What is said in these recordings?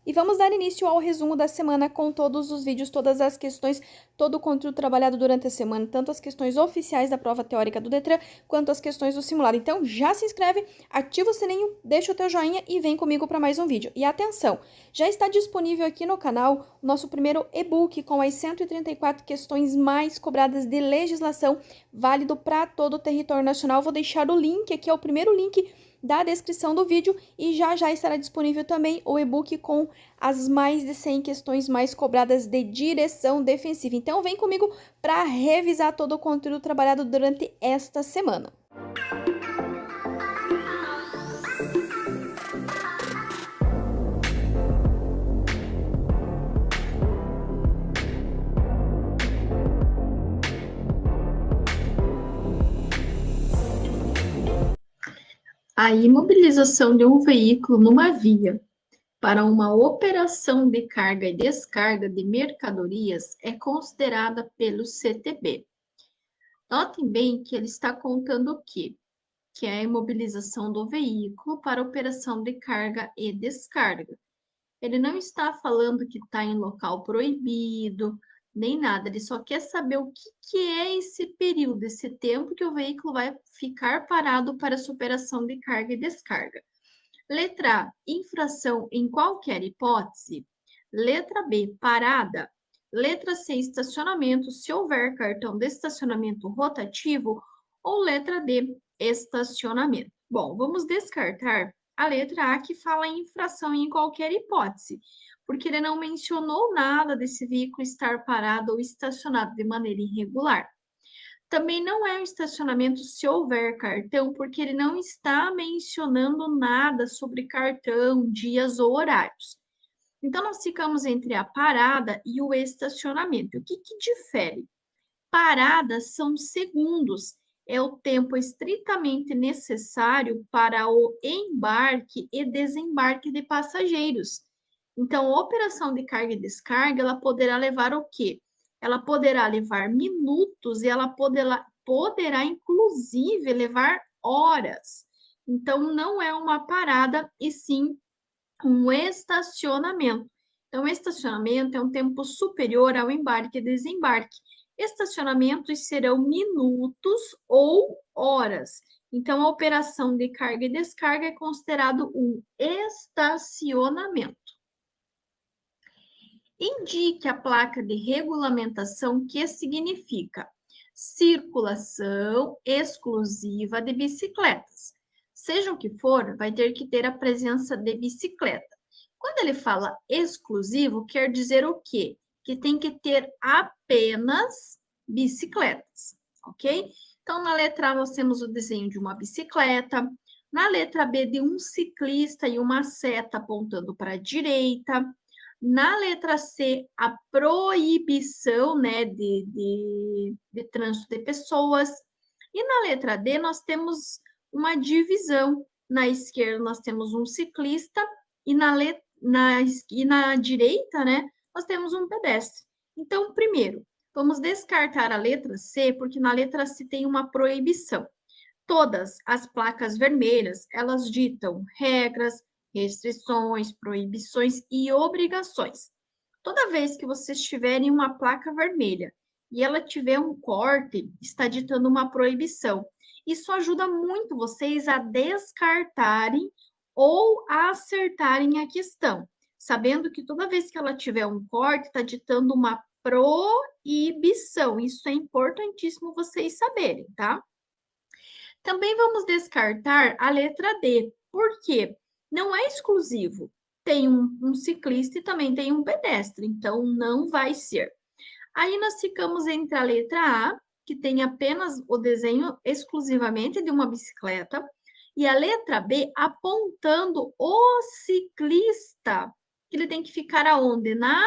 E vamos dar início ao resumo da semana com todos os vídeos, todas as questões, todo o conteúdo trabalhado durante a semana, tanto as questões oficiais da prova teórica do Detran, quanto as questões do simulado. Então já se inscreve, ativa o sininho, deixa o teu joinha e vem comigo para mais um vídeo. E atenção, já está disponível aqui no canal o nosso primeiro e-book com as 134 questões mais cobradas de legislação, válido para todo o território nacional. Vou deixar o link aqui, é o primeiro link da descrição do vídeo, e já estará disponível também o e-book com as mais de 100 questões mais cobradas de direção defensiva. Então vem comigo para revisar todo o conteúdo trabalhado durante esta semana. A imobilização de um veículo numa via para uma operação de carga e descarga de mercadorias é considerada pelo CTB. Notem bem que ele está contando o quê? Que é a imobilização do veículo para operação de carga e descarga. Ele não está falando que está em local proibido, nem nada. Ele só quer saber o que é esse período, esse tempo que o veículo vai ficar parado para essa operação de carga e descarga. Letra A, infração em qualquer hipótese. Letra B, parada. Letra C, estacionamento, se houver cartão de estacionamento rotativo. Ou letra D, estacionamento. Bom, vamos descartar a letra A, que fala em infração em qualquer hipótese, porque ele não mencionou nada desse veículo estar parado ou estacionado de maneira irregular. Também não é um estacionamento se houver cartão, porque ele não está mencionando nada sobre cartão, dias ou horários. Então, nós ficamos entre a parada e o estacionamento. O que difere? Paradas são segundos, é o tempo estritamente necessário para o embarque e desembarque de passageiros. Então, a operação de carga e descarga, ela poderá levar o quê? Ela poderá levar minutos e ela poderá inclusive, levar horas. Então, não é uma parada, e sim um estacionamento. Então, estacionamento é um tempo superior ao embarque e desembarque. Estacionamentos serão minutos ou horas. Então, a operação de carga e descarga é considerado um estacionamento. Indique a placa de regulamentação que significa circulação exclusiva de bicicletas. Seja o que for, vai ter que ter a presença de bicicleta. Quando ele fala exclusivo, quer dizer o quê? Que tem que ter apenas bicicletas, ok? Então, na letra A, nós temos o desenho de uma bicicleta. Na letra B, de um ciclista e uma seta apontando para a direita. Na letra C, a proibição, né, de trânsito de pessoas. E na letra D, nós temos uma divisão. Na esquerda, nós temos um ciclista e na direita, né, nós temos um pedestre. Então, primeiro, vamos descartar a letra C, porque na letra C tem uma proibição. Todas as placas vermelhas, elas ditam regras, restrições, proibições e obrigações. Toda vez que vocês tiverem uma placa vermelha e ela tiver um corte, está ditando uma proibição. Isso ajuda muito vocês a descartarem ou a acertarem a questão, sabendo que toda vez que ela tiver um corte, está ditando uma proibição. Isso é importantíssimo vocês saberem, tá? Também vamos descartar a letra D. Por quê? Não é exclusivo. Tem um ciclista e também tem um pedestre, então não vai ser. Aí nós ficamos entre a letra A, que tem apenas o desenho exclusivamente de uma bicicleta, e a letra B apontando o ciclista, que ele tem que ficar aonde? Na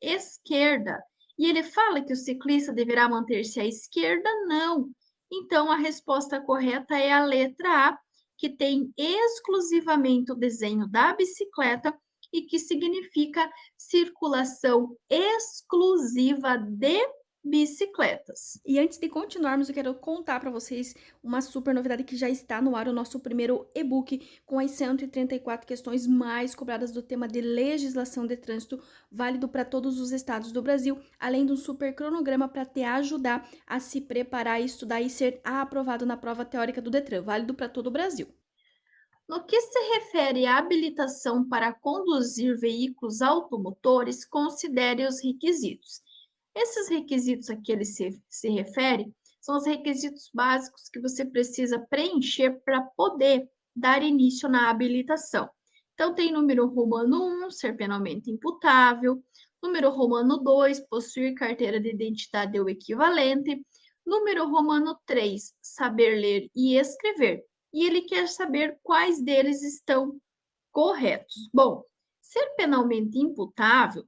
esquerda. E ele fala que o ciclista deverá manter-se à esquerda? Não. Então, a resposta correta é a letra A, que tem exclusivamente o desenho da bicicleta e que significa circulação exclusiva de bicicletas. E antes de continuarmos, eu quero contar para vocês uma super novidade que já está no ar, o nosso primeiro e-book com as 134 questões mais cobradas do tema de legislação de trânsito, válido para todos os estados do Brasil, além de um super cronograma para te ajudar a se preparar, estudar e ser aprovado na prova teórica do Detran, válido para todo o Brasil. No que se refere à habilitação para conduzir veículos automotores, considere os requisitos. Esses requisitos a que ele se refere são os requisitos básicos que você precisa preencher para poder dar início na habilitação. Então, tem número romano 1, ser penalmente imputável, número romano 2, possuir carteira de identidade ou equivalente, número romano 3, saber ler e escrever. E ele quer saber quais deles estão corretos. Bom, ser penalmente imputável,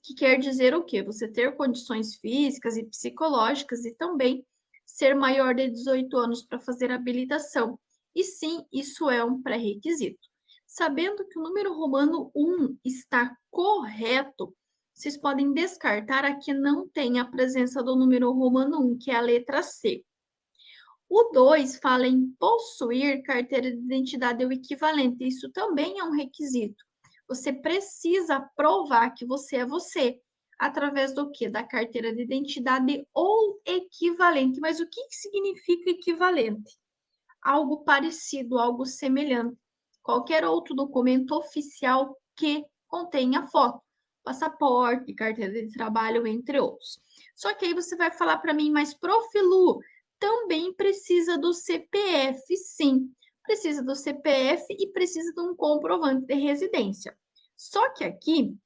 que quer dizer o quê? Você ter condições físicas e psicológicas e também ser maior de 18 anos para fazer habilitação. E sim, isso é um pré-requisito. Sabendo que o número romano 1 está correto, vocês podem descartar a que não tem a presença do número romano 1, que é a letra C. O 2 fala em possuir carteira de identidade ou equivalente. Isso também é um requisito. Você precisa provar que você é você. Através do quê? Da carteira de identidade ou equivalente. Mas o que significa equivalente? Algo parecido, algo semelhante. Qualquer outro documento oficial que contenha foto. Passaporte, carteira de trabalho, entre outros. Só que aí você vai falar para mim, mas prof. Lu, também precisa do CPF, sim. Precisa do CPF e precisa de um comprovante de residência. Só que aqui,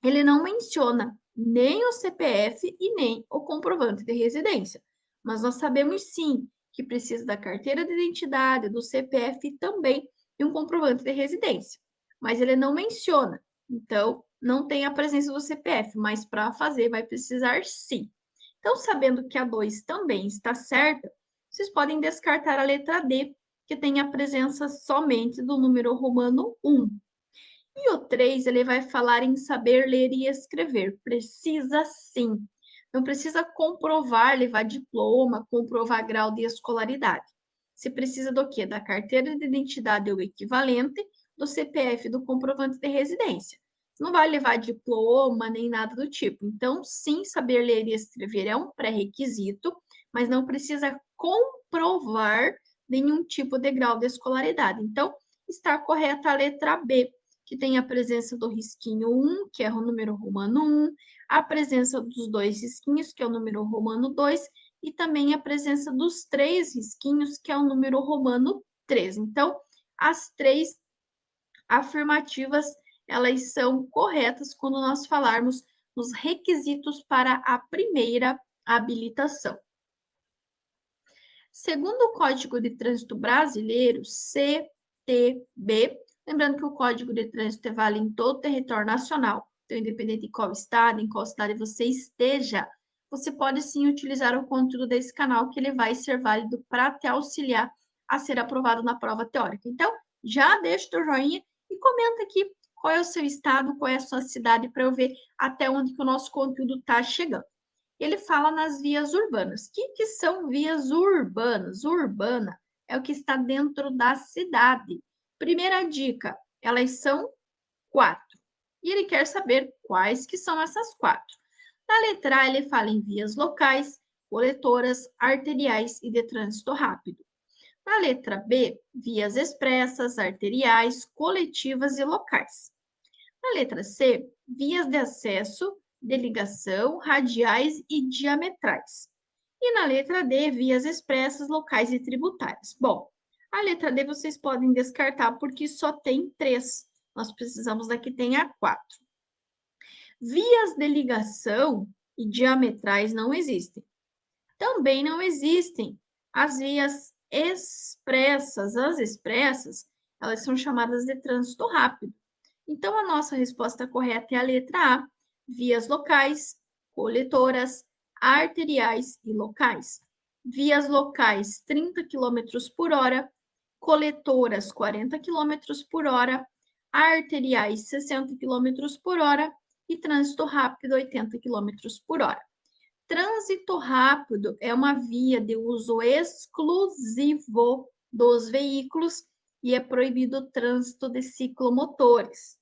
ele não menciona nem o CPF e nem o comprovante de residência. Mas nós sabemos, sim, que precisa da carteira de identidade, do CPF e também de um comprovante de residência. Mas ele não menciona. Então, não tem a presença do CPF, mas para fazer vai precisar sim. Então, sabendo que a 2 também está certa, vocês podem descartar a letra D, que tem a presença somente do número romano 1. E o 3, ele vai falar em saber ler e escrever. Precisa sim. Não precisa comprovar, levar diploma, comprovar grau de escolaridade. Você precisa do quê? Da carteira de identidade ou equivalente, do CPF, do comprovante de residência. Não vai levar diploma nem nada do tipo. Então, sim, saber ler e escrever é um pré-requisito, mas não precisa comprovar nenhum tipo de grau de escolaridade. Então, está correta a letra B, que tem a presença do risquinho 1, que é o número romano 1, a presença dos 2 risquinhos, que é o número romano 2, e também a presença dos 3 risquinhos, que é o número romano 3. Então, as 3 afirmativas, elas são corretas quando nós falarmos nos requisitos para a primeira habilitação. Segundo o Código de Trânsito Brasileiro, CTB, lembrando que o Código de Trânsito vale em todo o território nacional, então, independente de qual estado, em qual cidade você esteja, você pode sim utilizar o conteúdo desse canal, que ele vai ser válido para te auxiliar a ser aprovado na prova teórica. Então, já deixa o teu joinha e comenta aqui qual é o seu estado, qual é a sua cidade, para eu ver até onde que o nosso conteúdo está chegando. Ele fala nas vias urbanas. O que são vias urbanas? Urbana é o que está dentro da cidade. Primeira dica, elas são 4. E ele quer saber quais que são essas 4. Na letra A, ele fala em vias locais, coletoras, arteriais e de trânsito rápido. Na letra B, vias expressas, arteriais, coletivas e locais. Na letra C, vias de acesso, de ligação, radiais e diametrais. E na letra D, vias expressas, locais e tributárias. Bom, a letra D vocês podem descartar porque só tem 3. Nós precisamos da que tenha 4. Vias de ligação e diametrais não existem. Também não existem as vias expressas. As expressas, elas são chamadas de trânsito rápido. Então, a nossa resposta correta é a letra A, vias locais, coletoras, arteriais e locais. Vias locais, 30 km por hora, coletoras, 40 km por hora, arteriais, 60 km por hora e trânsito rápido, 80 km por hora. Trânsito rápido é uma via de uso exclusivo dos veículos e é proibido o trânsito de ciclomotores.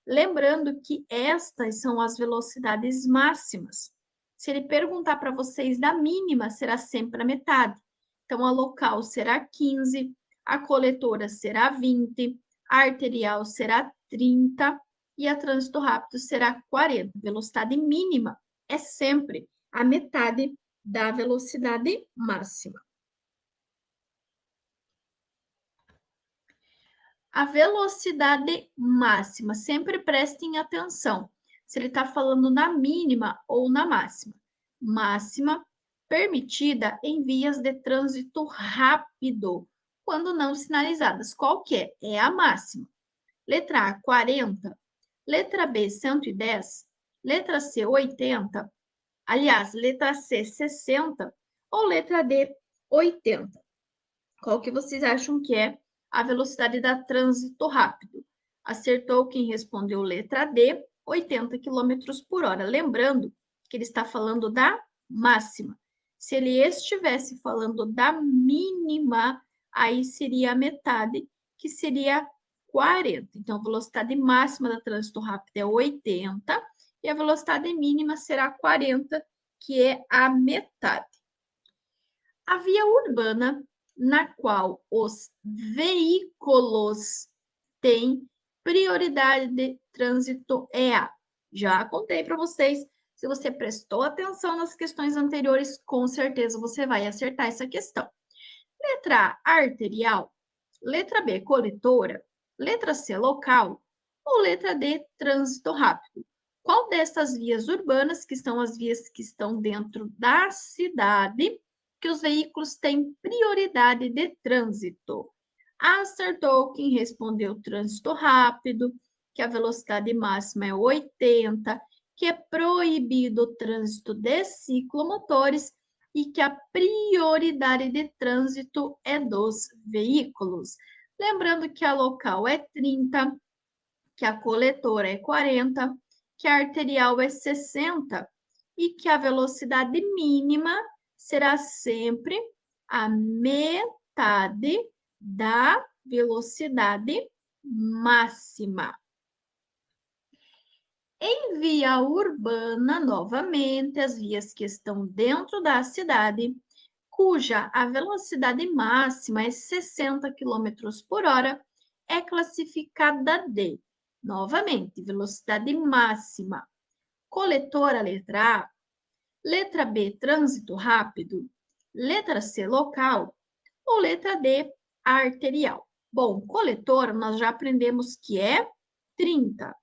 Lembrando que estas são as velocidades máximas. Se ele perguntar para vocês da mínima, será sempre a metade. Então, a local será 15, a coletora será 20, a arterial será 30 e a trânsito rápido será 40. Velocidade mínima é sempre a metade da velocidade máxima. A velocidade máxima, sempre prestem atenção se ele está falando na mínima ou na máxima. Máxima permitida em vias de trânsito rápido, quando não sinalizadas. Qual que é? É a máxima. Letra A, 40. Letra B, 110. Letra C, 80. Aliás, letra C, 60. Ou letra D, 80. Qual que vocês acham que é a velocidade da trânsito rápido? Acertou quem respondeu letra D, 80 km por hora. Lembrando que ele está falando da máxima. Se ele estivesse falando da mínima, aí seria a metade, que seria 40. Então, a velocidade máxima da trânsito rápido é 80 e a velocidade mínima será 40, que é a metade. A via urbana na qual os veículos têm prioridade de trânsito é a. Já contei para vocês, se você prestou atenção nas questões anteriores, com certeza você vai acertar essa questão. Letra A, arterial. Letra B, coletora. Letra C, local. Ou letra D, trânsito rápido. Qual dessas vias urbanas, que são as vias que estão dentro da cidade, que os veículos têm prioridade de trânsito? Acertou quem respondeu trânsito rápido, que a velocidade máxima é 80, que é proibido o trânsito de ciclomotores e que a prioridade de trânsito é dos veículos. Lembrando que a local é 30, que a coletora é 40, que a arterial é 60 e que a velocidade mínima será sempre a metade da velocidade máxima. Em via urbana, novamente, as vias que estão dentro da cidade, cuja a velocidade máxima é 60 km por hora, é classificada de, novamente, velocidade máxima. Coletora, letra A. Letra B, trânsito rápido. Letra C, local. Ou letra D, arterial. Bom, coletora, nós já aprendemos que é 30.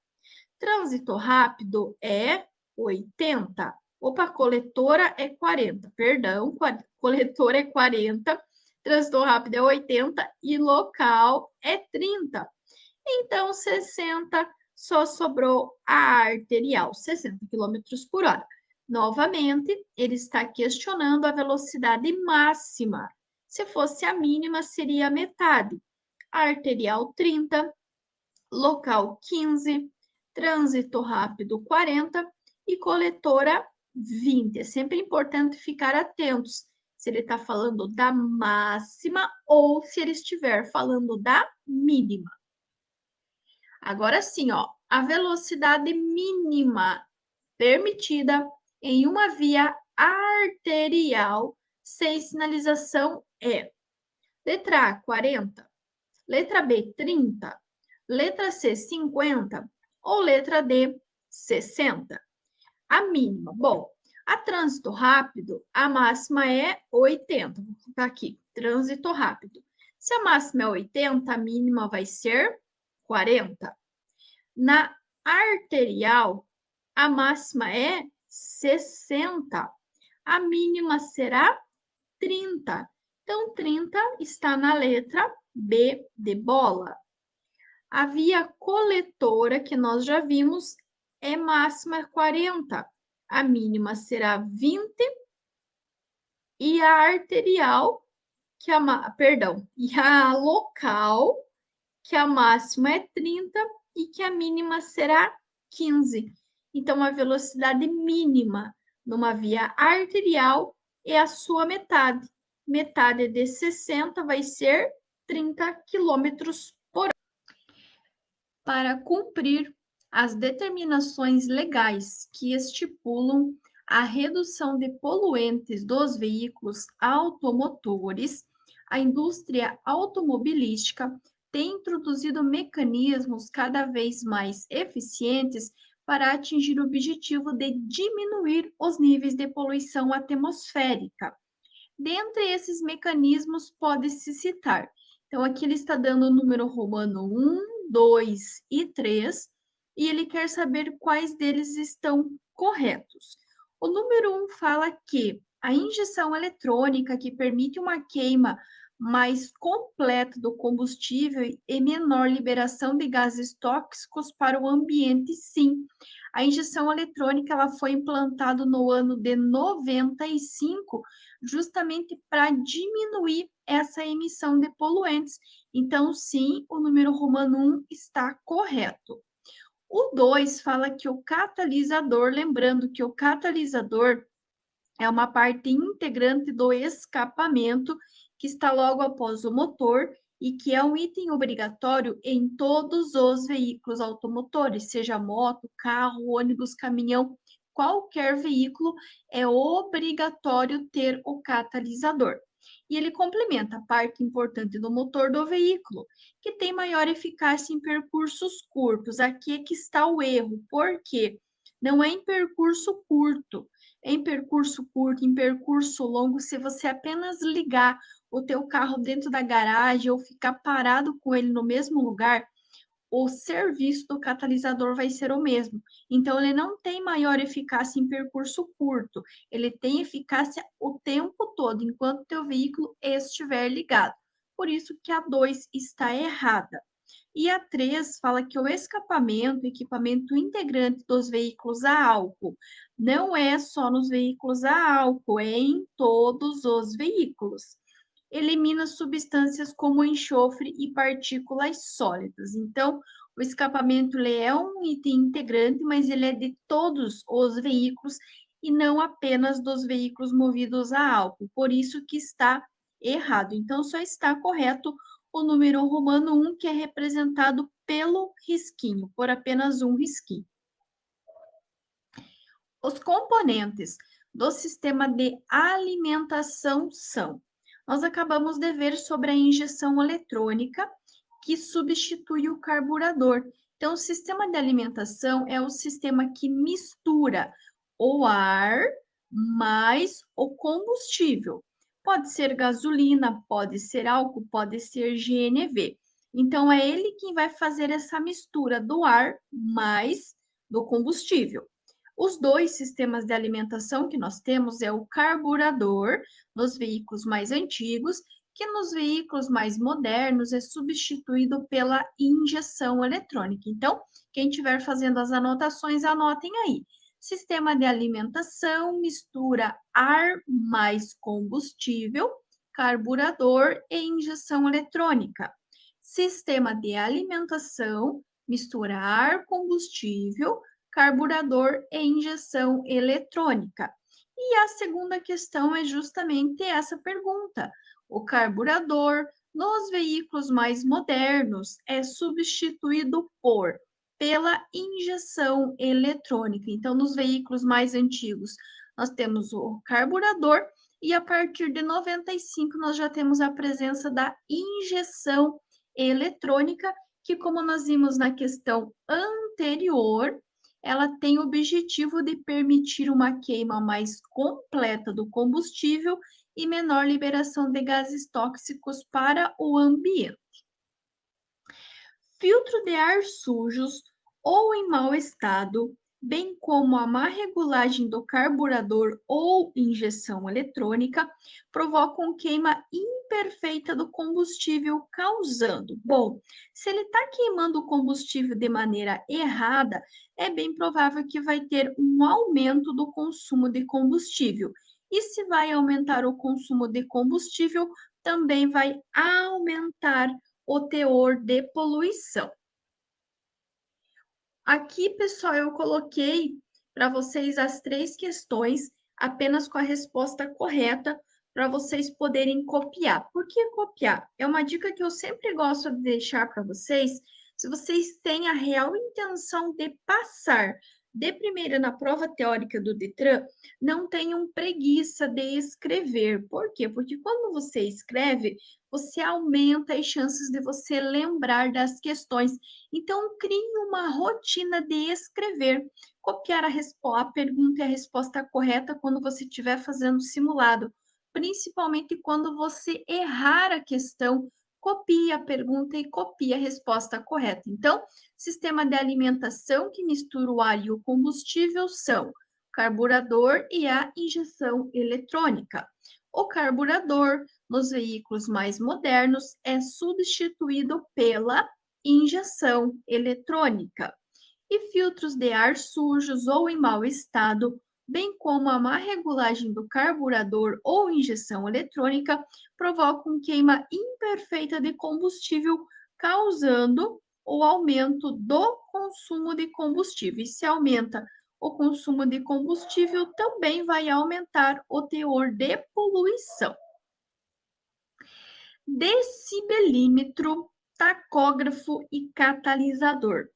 Trânsito rápido é 80. Opa, coletora é 40. Perdão, coletora é 40. Trânsito rápido é 80 e local é 30. Então, 60 só sobrou a arterial, 60 km por hora. Novamente, ele está questionando a velocidade máxima. Se fosse a mínima, seria a metade. Arterial 30, local 15, trânsito rápido 40 e coletora 20. É sempre importante ficar atentos se ele está falando da máxima ou se ele estiver falando da mínima. Agora sim, ó, a velocidade mínima permitida em uma via arterial sem sinalização é letra A, 40, letra B, 30, letra C, 50 ou letra D, 60. A mínima, bom, a trânsito rápido, a máxima é 80. Vou colocar aqui, trânsito rápido. Se a máxima é 80, a mínima vai ser 40. Na arterial, a máxima é 60. A mínima será 30. Então, 30 está na letra B de bola. A via coletora, que nós já vimos, é máxima 40. A mínima será 20. E a arterial, e a local, que a máxima é 30 e que a mínima será 15. Então, a velocidade mínima numa via arterial é a sua metade. Metade de 60 vai ser 30 quilômetros por hora. Para cumprir as determinações legais que estipulam a redução de poluentes dos veículos automotores, a indústria automobilística tem introduzido mecanismos cada vez mais eficientes para atingir o objetivo de diminuir os níveis de poluição atmosférica. Dentre esses mecanismos, pode-se citar. Então, aqui ele está dando o número romano 1, 2 e 3, e ele quer saber quais deles estão corretos. O número 1 fala que a injeção eletrônica, que permite uma queima mais completa do combustível e menor liberação de gases tóxicos para o ambiente, sim. A injeção eletrônica ela foi implantada no ano de 95, justamente para diminuir essa emissão de poluentes. Então, sim, o número romano 1 está correto. O 2 fala que o catalisador, lembrando que o catalisador é uma parte integrante do escapamento que está logo após o motor e que é um item obrigatório em todos os veículos automotores, seja moto, carro, ônibus, caminhão, qualquer veículo é obrigatório ter o catalisador. E ele complementa a parte importante do motor do veículo, que tem maior eficácia em percursos curtos. Aqui é que está o erro, porque não é em percurso curto, em percurso curto, em percurso longo, se você apenas ligar o teu carro dentro da garagem ou ficar parado com ele no mesmo lugar, o serviço do catalisador vai ser o mesmo. Então, ele não tem maior eficácia em percurso curto, ele tem eficácia o tempo todo, enquanto o teu veículo estiver ligado. Por isso que a 2 está errada. E a 3 fala que o escapamento, equipamento integrante dos veículos a álcool, não é só nos veículos a álcool, é em todos os veículos. Elimina substâncias como enxofre e partículas sólidas. Então, o escapamento ele é um item integrante, mas ele é de todos os veículos e não apenas dos veículos movidos a álcool. Por isso que está errado. Então, só está correto o número romano 1, que é representado pelo risquinho, por apenas um risquinho. Os componentes do sistema de alimentação são: nós acabamos de ver sobre a injeção eletrônica, que substitui o carburador. Então, o sistema de alimentação é o sistema que mistura o ar mais o combustível. Pode ser gasolina, pode ser álcool, pode ser GNV. Então, é ele quem vai fazer essa mistura do ar mais do combustível. Os dois sistemas de alimentação que nós temos é o carburador nos veículos mais antigos, que nos veículos mais modernos é substituído pela injeção eletrônica. Então, quem estiver fazendo as anotações, anotem aí. Sistema de alimentação mistura ar mais combustível, carburador e injeção eletrônica. Sistema de alimentação mistura ar, combustível, carburador e injeção eletrônica. E a segunda questão é justamente essa pergunta. O carburador nos veículos mais modernos é substituído pela injeção eletrônica. Então, nos veículos mais antigos, nós temos o carburador e a partir de 95 nós já temos a presença da injeção eletrônica, que como nós vimos na questão anterior, ela tem o objetivo de permitir uma queima mais completa do combustível e menor liberação de gases tóxicos para o ambiente. Filtro de ar sujos ou em mau estado, bem como a má regulagem do carburador ou injeção eletrônica, provocam queima imperfeita do combustível, causando. Bom, se ele está queimando o combustível de maneira errada, é bem provável que vai ter um aumento do consumo de combustível. E se vai aumentar o consumo de combustível, também vai aumentar o teor de poluição. Aqui, pessoal, eu coloquei para vocês as 3 questões, apenas com a resposta correta, para vocês poderem copiar. Por que copiar? É uma dica que eu sempre gosto de deixar para vocês, se vocês têm a real intenção de passar de primeira na prova teórica do Detran, não tenham preguiça de escrever. Por quê? Porque quando você escreve, você aumenta as chances de você lembrar das questões. Então, crie uma rotina de escrever, copiar a pergunta e a resposta correta quando você estiver fazendo simulado, principalmente quando você errar a questão, copie a pergunta e copie a resposta correta. Então, sistema de alimentação que mistura o ar e o combustível são o carburador e a injeção eletrônica. O carburador, nos veículos mais modernos, é substituído pela injeção eletrônica. E filtros de ar sujos ou em mau estado, bem como a má regulagem do carburador ou injeção eletrônica, provocam queima imperfeita de combustível, causando o aumento do consumo de combustível. E se aumenta o consumo de combustível, também vai aumentar o teor de poluição. Decibelímetro, tacógrafo e catalisador.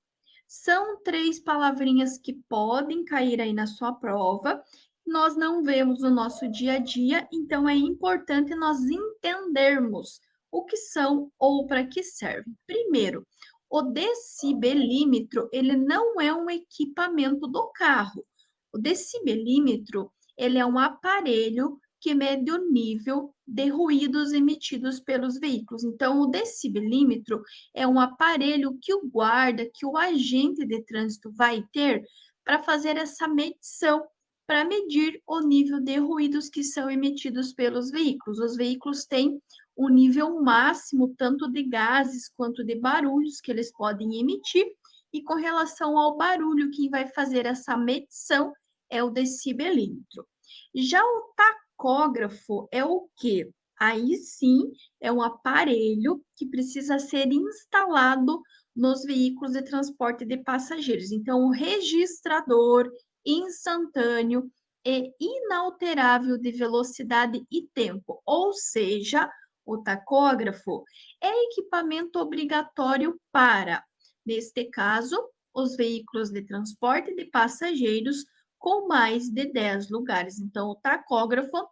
São 3 palavrinhas que podem cair aí na sua prova. Nós não vemos no nosso dia a dia, então é importante nós entendermos o que são ou para que servem. Primeiro, o decibelímetro, ele não é um equipamento do carro. O decibelímetro, ele é um aparelho que mede o nível de ruídos emitidos pelos veículos. Então, o decibelímetro é um aparelho que o guarda, que o agente de trânsito vai ter para fazer essa medição, para medir o nível de ruídos que são emitidos pelos veículos. Os veículos têm um nível máximo, tanto de gases quanto de barulhos que eles podem emitir, e com relação ao barulho, quem vai fazer essa medição é o decibelímetro. Já o tacógrafo é o quê? Aí sim é um aparelho que precisa ser instalado nos veículos de transporte de passageiros. Então, o registrador instantâneo e inalterável de velocidade e tempo, ou seja, o tacógrafo é equipamento obrigatório para, neste caso, os veículos de transporte de passageiros com mais de 10 lugares. Então, o tacógrafo,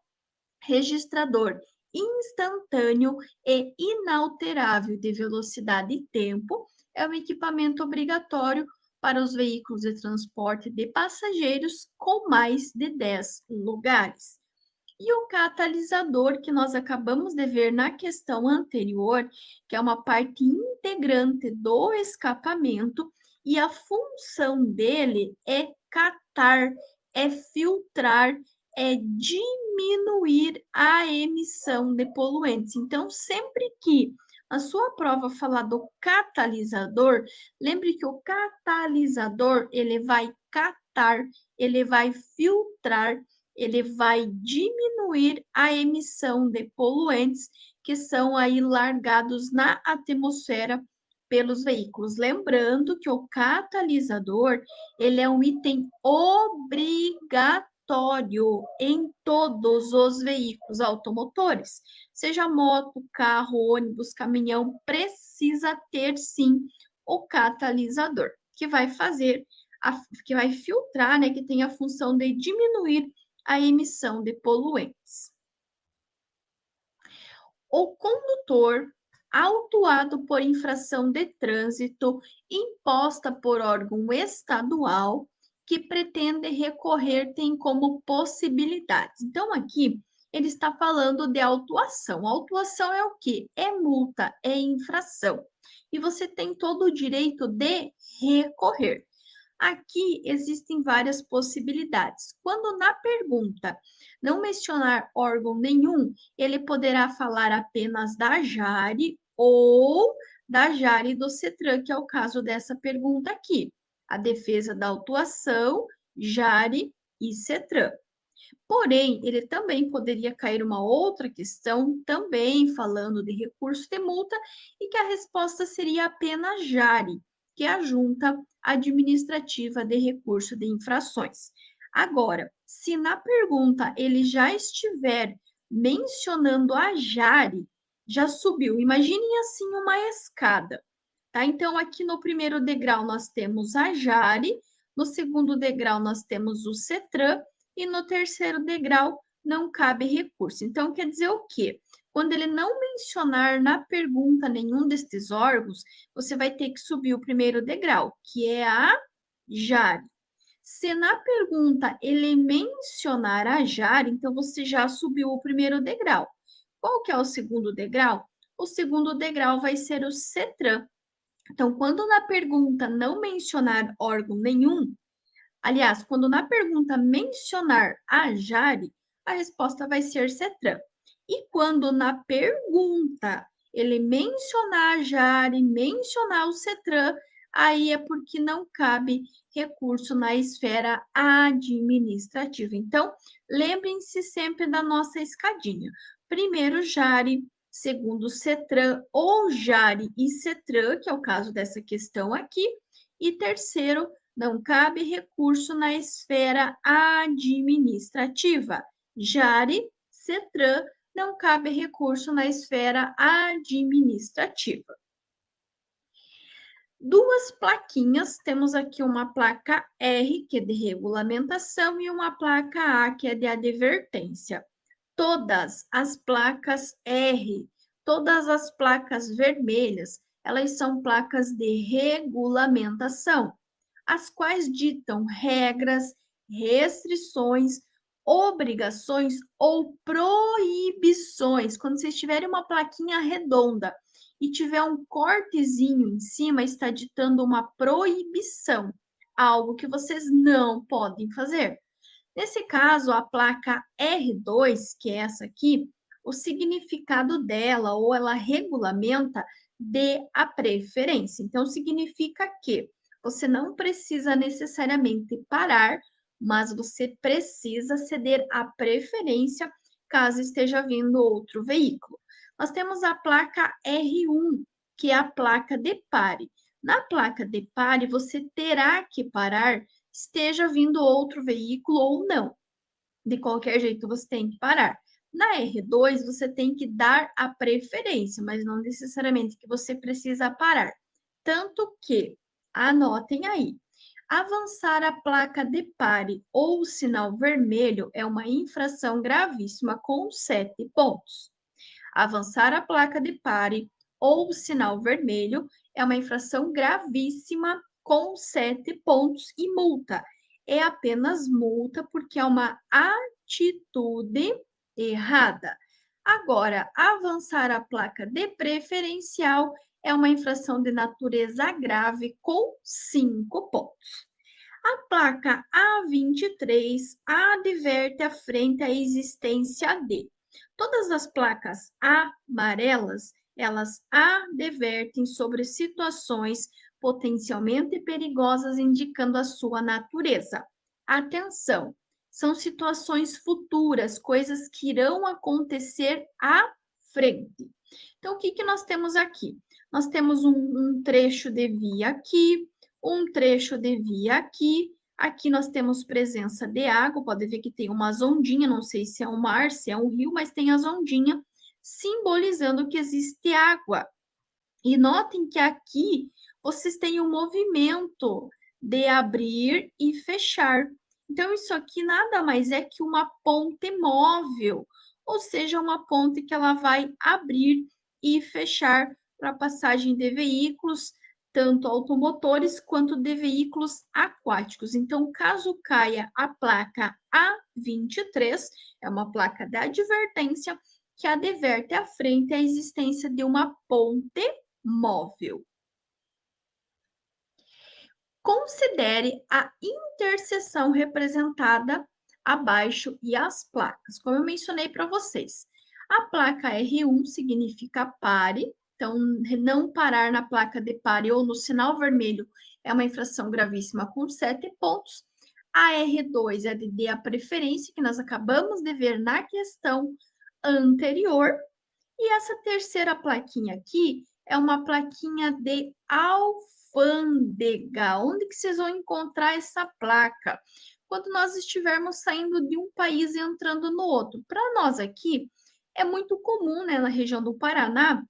registrador instantâneo e inalterável de velocidade e tempo, é um equipamento obrigatório para os veículos de transporte de passageiros com mais de 10 lugares. E o catalisador, que nós acabamos de ver na questão anterior, que é uma parte integrante do escapamento, e a função dele é catar, é filtrar, é diminuir a emissão de poluentes. Então, sempre que a sua prova falar do catalisador, lembre que o catalisador, ele vai catar, ele vai filtrar, ele vai diminuir a emissão de poluentes que são aí largados na atmosfera pelos veículos. Lembrando que o catalisador, ele é um item obrigatório em todos os veículos automotores. Seja moto, carro, ônibus, caminhão, precisa ter sim o catalisador, que vai fazer, que vai filtrar, né, que tem a função de diminuir a emissão de poluentes. O condutor, autuado por infração de trânsito imposta por órgão estadual que pretende recorrer, tem como possibilidades. Então, aqui ele está falando de autuação. Autuação é o quê? É multa, é infração. E você tem todo o direito de recorrer. Aqui existem várias possibilidades. Quando na pergunta não mencionar órgão nenhum, ele poderá falar apenas da Jari ou da Jari do CETRAN, que é o caso dessa pergunta aqui. A defesa da autuação, Jari e CETRAN. Porém, ele também poderia cair uma outra questão, também falando de recurso de multa, e que a resposta seria apenas Jari. que é a Junta Administrativa de Recurso de Infrações. Agora, se na pergunta ele já estiver mencionando a Jari, já subiu. Imaginem assim uma escada, tá? Então, aqui no primeiro degrau nós temos a Jari, no segundo degrau nós temos o CETRAN e no terceiro degrau não cabe recurso. Então, quer dizer o quê? Quando ele não mencionar na pergunta nenhum destes órgãos, você vai ter que subir o primeiro degrau, que é a Jari. Se na pergunta ele mencionar a Jari, então você já subiu o primeiro degrau. Qual que é o segundo degrau? O segundo degrau vai ser o CETRAN. Então, quando na pergunta não mencionar órgão nenhum, aliás, quando na pergunta mencionar a Jari, a resposta vai ser CETRAN. E quando na pergunta ele mencionar a Jari, mencionar o CETRAN, aí é porque não cabe recurso na esfera administrativa. Então, lembrem-se sempre da nossa escadinha. Primeiro, Jari, segundo, CETRAN, ou Jari e CETRAN, que é o caso dessa questão aqui, e terceiro, não cabe recurso na esfera administrativa. Jari, CETRAN, não cabe recurso na esfera administrativa. Duas plaquinhas, temos aqui uma placa R, que é de regulamentação, e uma placa A, que é de advertência. Todas as placas R, todas as placas vermelhas, elas são placas de regulamentação, as quais ditam regras, restrições, obrigações ou proibições. Quando vocês tiverem uma plaquinha redonda e tiver um cortezinho em cima, está ditando uma proibição, algo que vocês não podem fazer. Nesse caso, a placa R2, que é essa aqui, o significado dela, ou ela regulamenta, dê a preferência. Então, significa que você não precisa necessariamente parar, mas você precisa ceder a preferência caso esteja vindo outro veículo. Nós temos a placa R1, que é a placa de pare. Na placa de pare, você terá que parar, esteja vindo outro veículo ou não. De qualquer jeito, você tem que parar. Na R2, você tem que dar a preferência, mas não necessariamente que você precisa parar. Tanto que, anotem aí, avançar a placa de pare ou sinal vermelho é uma infração gravíssima com 7 pontos. Avançar a placa de pare ou sinal vermelho é uma infração gravíssima com 7 pontos e multa. É apenas multa porque é uma atitude errada. Agora, avançar a placa de preferencial é uma infração de natureza grave com 5 pontos. A placa A23 adverte à frente a existência de. Todas as placas amarelas, elas advertem sobre situações potencialmente perigosas, indicando a sua natureza. Atenção, são situações futuras, coisas que irão acontecer à frente. Então, o que nós temos aqui? Nós temos um trecho de via aqui, um trecho de via aqui. Aqui nós temos presença de água, pode ver que tem umas ondinhas, não sei se é um mar, se é um rio, mas tem as ondinhas, simbolizando que existe água. E notem que aqui vocês têm um movimento de abrir e fechar. Então, isso aqui nada mais é que uma ponte móvel, ou seja, uma ponte que ela vai abrir e fechar para passagem de veículos, tanto automotores quanto de veículos aquáticos. Então, caso caia a placa A23, é uma placa de advertência que adverte à frente a existência de uma ponte móvel. Considere a interseção representada abaixo e as placas. Como eu mencionei para vocês, a placa R1 significa pare, então não parar na placa de pare ou no sinal vermelho é uma infração gravíssima com 7 pontos. A R2 é de dê a preferência, que nós acabamos de ver na questão anterior. E essa terceira plaquinha aqui é uma plaquinha de alforria. alfândega. Onde que vocês vão encontrar essa placa? Quando nós estivermos saindo de um país e entrando no outro. Para nós aqui, é muito comum, né, na região do Paraná,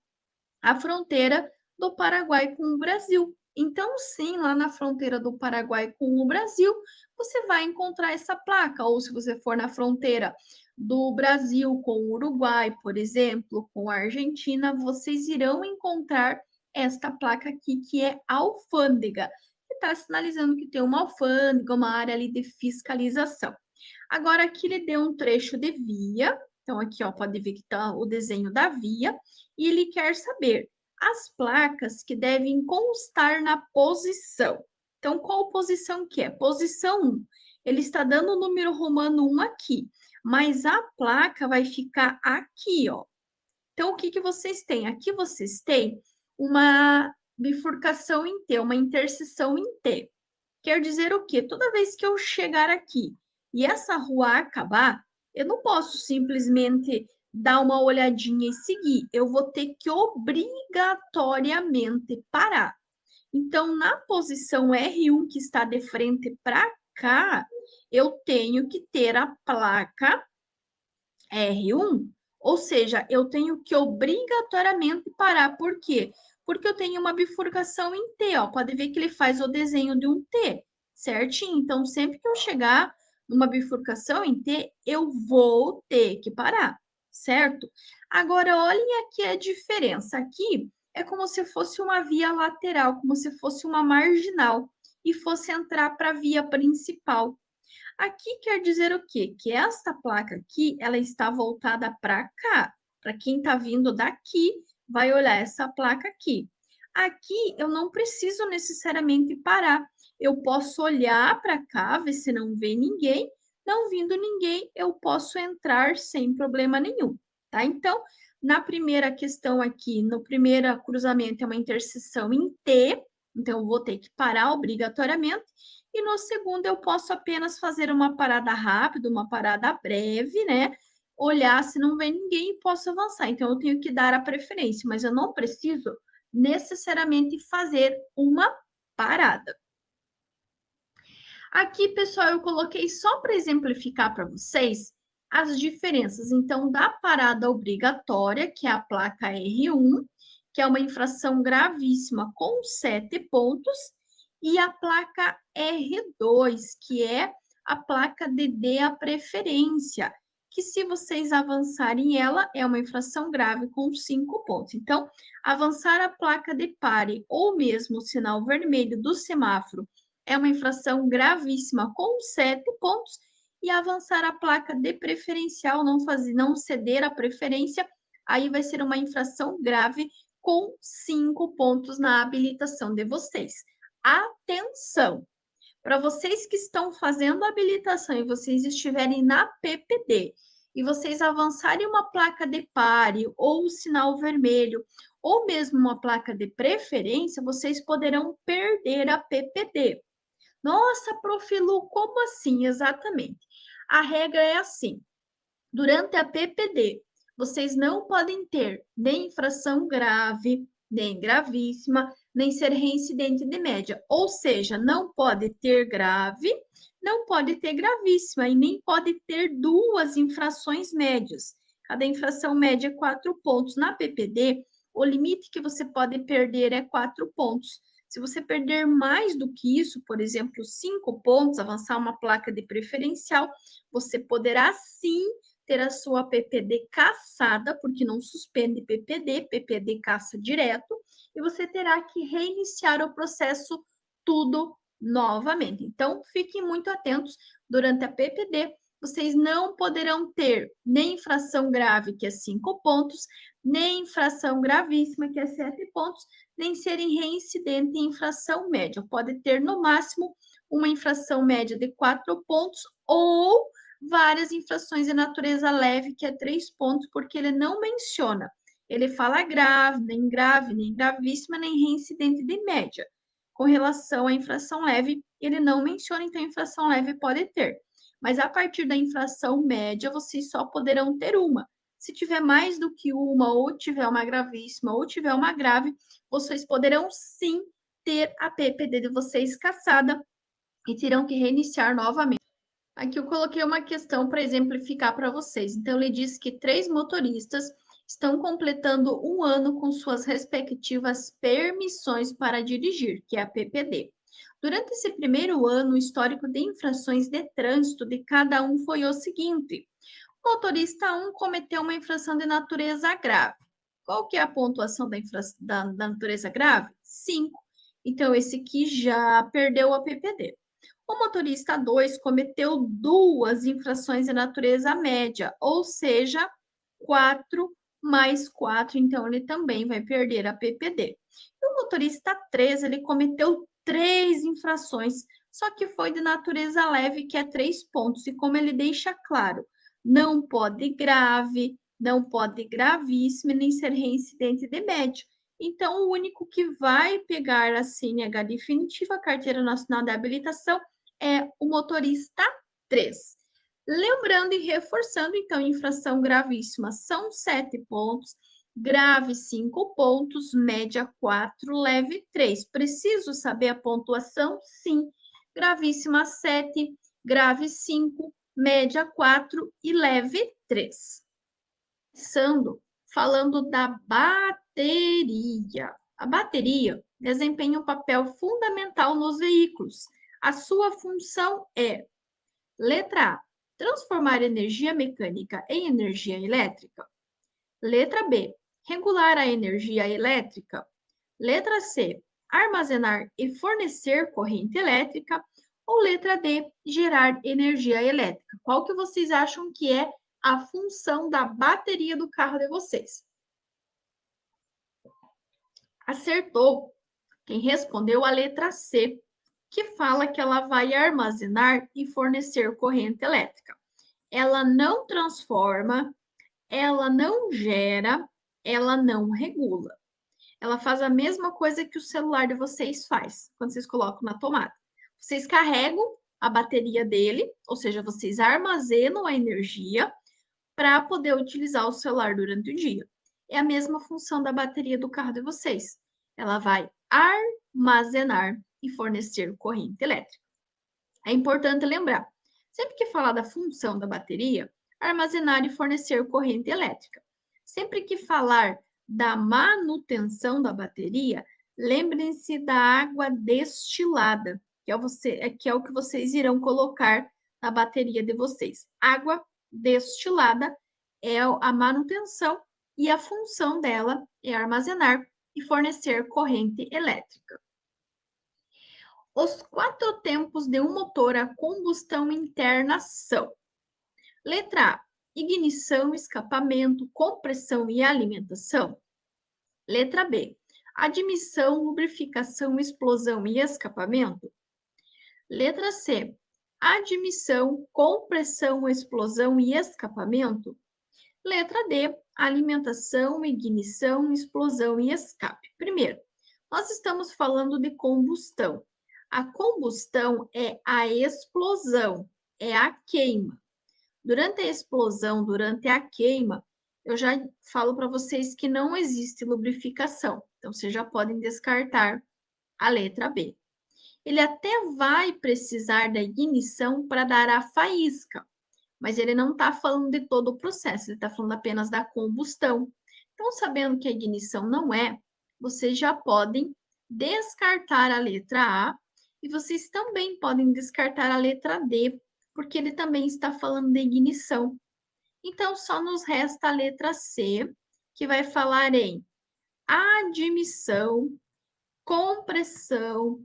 a fronteira do Paraguai com o Brasil. Então, sim, lá na fronteira do Paraguai com o Brasil, você vai encontrar essa placa. Ou se você for na fronteira do Brasil com o Uruguai, por exemplo, com a Argentina, vocês irão encontrar esta placa aqui, que é alfândega, que está sinalizando que tem uma alfândega, uma área ali de fiscalização. Agora, aqui ele deu um trecho de via, então aqui, ó, pode ver que está o desenho da via, e ele quer saber as placas que devem constar na posição. Então, qual posição que é? Posição 1. Ele está dando o número romano 1 aqui, mas a placa vai ficar aqui, ó. Então, o que que vocês têm? Aqui vocês têm uma bifurcação em T, uma interseção em T. Quer dizer o quê? Toda vez que eu chegar aqui e essa rua acabar, eu não posso simplesmente dar uma olhadinha e seguir. Eu vou ter que obrigatoriamente parar. Então, na posição R1, que está de frente para cá, eu tenho que ter a placa R1, ou seja, eu tenho que obrigatoriamente parar. Por quê? Porque eu tenho uma bifurcação em T, ó. Pode ver que ele faz o desenho de um T, certinho? Então, sempre que eu chegar numa bifurcação em T, eu vou ter que parar, certo? Agora, olhem aqui a diferença. Aqui é como se fosse uma via lateral, como se fosse uma marginal e fosse entrar para a via principal. Aqui quer dizer o quê? Que esta placa aqui, ela está voltada para cá. Para quem está vindo daqui, vai olhar essa placa aqui. Aqui eu não preciso necessariamente parar. Eu posso olhar para cá, ver se não vê ninguém. Não vindo ninguém, eu posso entrar sem problema nenhum, tá? Então, na primeira questão aqui, no primeiro cruzamento é uma interseção em T, então eu vou ter que parar obrigatoriamente. E no segundo, eu posso apenas fazer uma parada rápida, uma parada breve, né? Olhar se não vem ninguém e posso avançar. Então, eu tenho que dar a preferência, mas eu não preciso necessariamente fazer uma parada. Aqui, pessoal, eu coloquei só para exemplificar para vocês as diferenças. Então, da parada obrigatória, que é a placa R1, que é uma infração gravíssima com 7 pontos, e a placa R2, que é a placa de dê a preferência, que se vocês avançarem ela, é uma infração grave com 5 pontos. Então, avançar a placa de pare ou mesmo o sinal vermelho do semáforo é uma infração gravíssima com 7 pontos, e avançar a placa de preferencial, não ceder a preferência, aí vai ser uma infração grave com 5 pontos na habilitação de vocês. Atenção! Para vocês que estão fazendo a habilitação e vocês estiverem na PPD e vocês avançarem uma placa de pare ou o sinal vermelho ou mesmo uma placa de preferência, vocês poderão perder a PPD. Nossa, Prof. Lu, como assim? Exatamente. A regra é assim: durante a PPD, vocês não podem ter nem infração grave, nem gravíssima, nem ser reincidente de média. Ou seja, não pode ter grave, não pode ter gravíssima e nem pode ter duas infrações médias. Cada infração média é 4 pontos. Na PPD, o limite que você pode perder é 4 pontos. Se você perder mais do que isso, por exemplo, 5 pontos, avançar uma placa de preferencial, você poderá sim ter a sua PPD cassada, porque não suspende PPD, PPD caça direto, e você terá que reiniciar o processo tudo novamente. Então, fiquem muito atentos durante a PPD. Vocês não poderão ter nem infração grave, que é 5 pontos, nem infração gravíssima, que é 7 pontos, nem serem reincidente em infração média. Pode ter, no máximo, uma infração média de 4 pontos ou várias infrações de natureza leve, que é 3 pontos, porque ele não menciona. Ele fala grave, nem gravíssima, nem reincidente de média. Com relação à infração leve, ele não menciona, então infração leve pode ter. Mas a partir da infração média, vocês só poderão ter uma. Se tiver mais do que uma, ou tiver uma gravíssima, ou tiver uma grave, vocês poderão sim ter a PPD de vocês cassada e terão que reiniciar novamente. Aqui eu coloquei uma questão para exemplificar para vocês. Então, ele diz que 3 motoristas estão completando 1 ano com suas respectivas permissões para dirigir, que é a PPD. Durante esse primeiro ano, o histórico de infrações de trânsito de cada um foi o seguinte: o motorista 1 cometeu uma infração de natureza grave. Qual que é a pontuação da natureza grave? 5. Então, esse aqui já perdeu a PPD. O motorista 2 cometeu 2 infrações de natureza média, ou seja, 4 mais 4, então ele também vai perder a PPD. E o motorista 3, ele cometeu 3 infrações, só que foi de natureza leve, que é 3 pontos. E como ele deixa claro, não pode grave, não pode gravíssimo, nem ser reincidente de médio. Então, o único que vai pegar a CNH definitiva, a Carteira Nacional de Habilitação, é o motorista 3. Lembrando e reforçando, então, infração gravíssima são 7 pontos, grave 5 pontos, média 4, leve 3. Preciso saber a pontuação? Sim. Gravíssima 7, grave 5, média 4 e leve 3. Falando da bateria. A bateria desempenha um papel fundamental nos veículos. A sua função é: letra A, transformar energia mecânica em energia elétrica. Letra B, regular a energia elétrica. Letra C, armazenar e fornecer corrente elétrica. Ou letra D, gerar energia elétrica. Qual que vocês acham que é a função da bateria do carro de vocês? Acertou quem respondeu a letra C, que fala que ela vai armazenar e fornecer corrente elétrica. Ela não transforma, ela não gera, ela não regula. Ela faz a mesma coisa que o celular de vocês faz, quando vocês colocam na tomada. Vocês carregam a bateria dele, ou seja, vocês armazenam a energia para poder utilizar o celular durante o dia. É a mesma função da bateria do carro de vocês. Ela vai armazenar e fornecer corrente elétrica. É importante lembrar, sempre que falar da função da bateria, armazenar e fornecer corrente elétrica. Sempre que falar da manutenção da bateria, lembrem-se da água destilada, que é o que vocês irão colocar na bateria de vocês. Água destilada é a manutenção e a função dela é armazenar e fornecer corrente elétrica. Os 4 tempos de um motor a combustão interna são: letra A, ignição, escapamento, compressão e alimentação. Letra B, admissão, lubrificação, explosão e escapamento. Letra C, admissão, compressão, explosão e escapamento. Letra D, alimentação, ignição, explosão e escape. Primeiro, nós estamos falando de combustão. A combustão é a explosão, é a queima. Durante a explosão, durante a queima, eu já falo para vocês que não existe lubrificação. Então, vocês já podem descartar a letra B. Ele até vai precisar da ignição para dar a faísca, mas ele não está falando de todo o processo, ele está falando apenas da combustão. Então, sabendo que a ignição não é, vocês já podem descartar a letra A e vocês também podem descartar a letra D, porque ele também está falando de ignição. Então, só nos resta a letra C, que vai falar em admissão, compressão,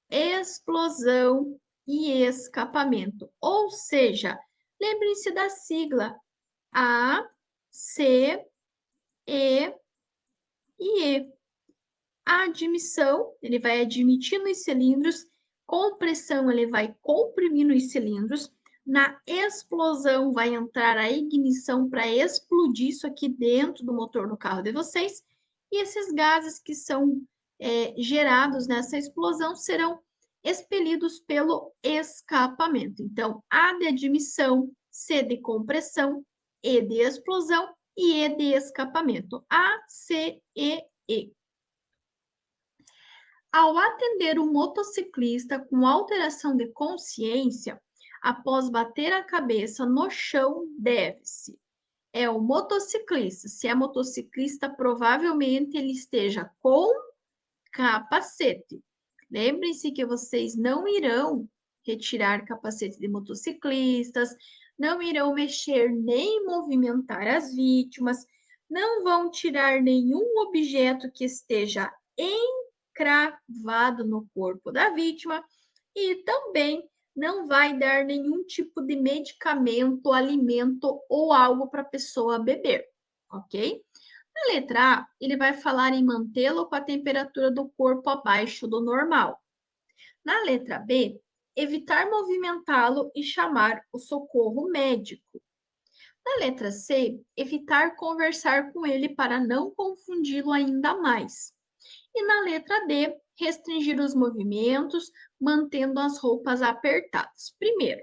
explosão e escapamento. Ou seja, lembrem-se da sigla A, C, E e E. A admissão, ele vai admitir nos cilindros, compressão, ele vai comprimir nos cilindros, na explosão vai entrar a ignição para explodir isso aqui dentro do motor do carro de vocês, e esses gases que são gerados nessa explosão serão expelidos pelo escapamento. Então, A de admissão, C de compressão, E de explosão e E de escapamento. A, C, E, E. Ao atender o motociclista com alteração de consciência, após bater a cabeça no chão, deve-se. É o motociclista. Se é motociclista, provavelmente ele esteja com capacete. Lembrem-se que vocês não irão retirar capacete de motociclistas, não irão mexer nem movimentar as vítimas, não vão tirar nenhum objeto que esteja encravado no corpo da vítima e também não vai dar nenhum tipo de medicamento, alimento ou algo para a pessoa beber, ok? Na letra A, ele vai falar em mantê-lo com a temperatura do corpo abaixo do normal. Na letra B, evitar movimentá-lo e chamar o socorro médico. Na letra C, evitar conversar com ele para não confundi-lo ainda mais. E na letra D, restringir os movimentos, mantendo as roupas apertadas. Primeiro,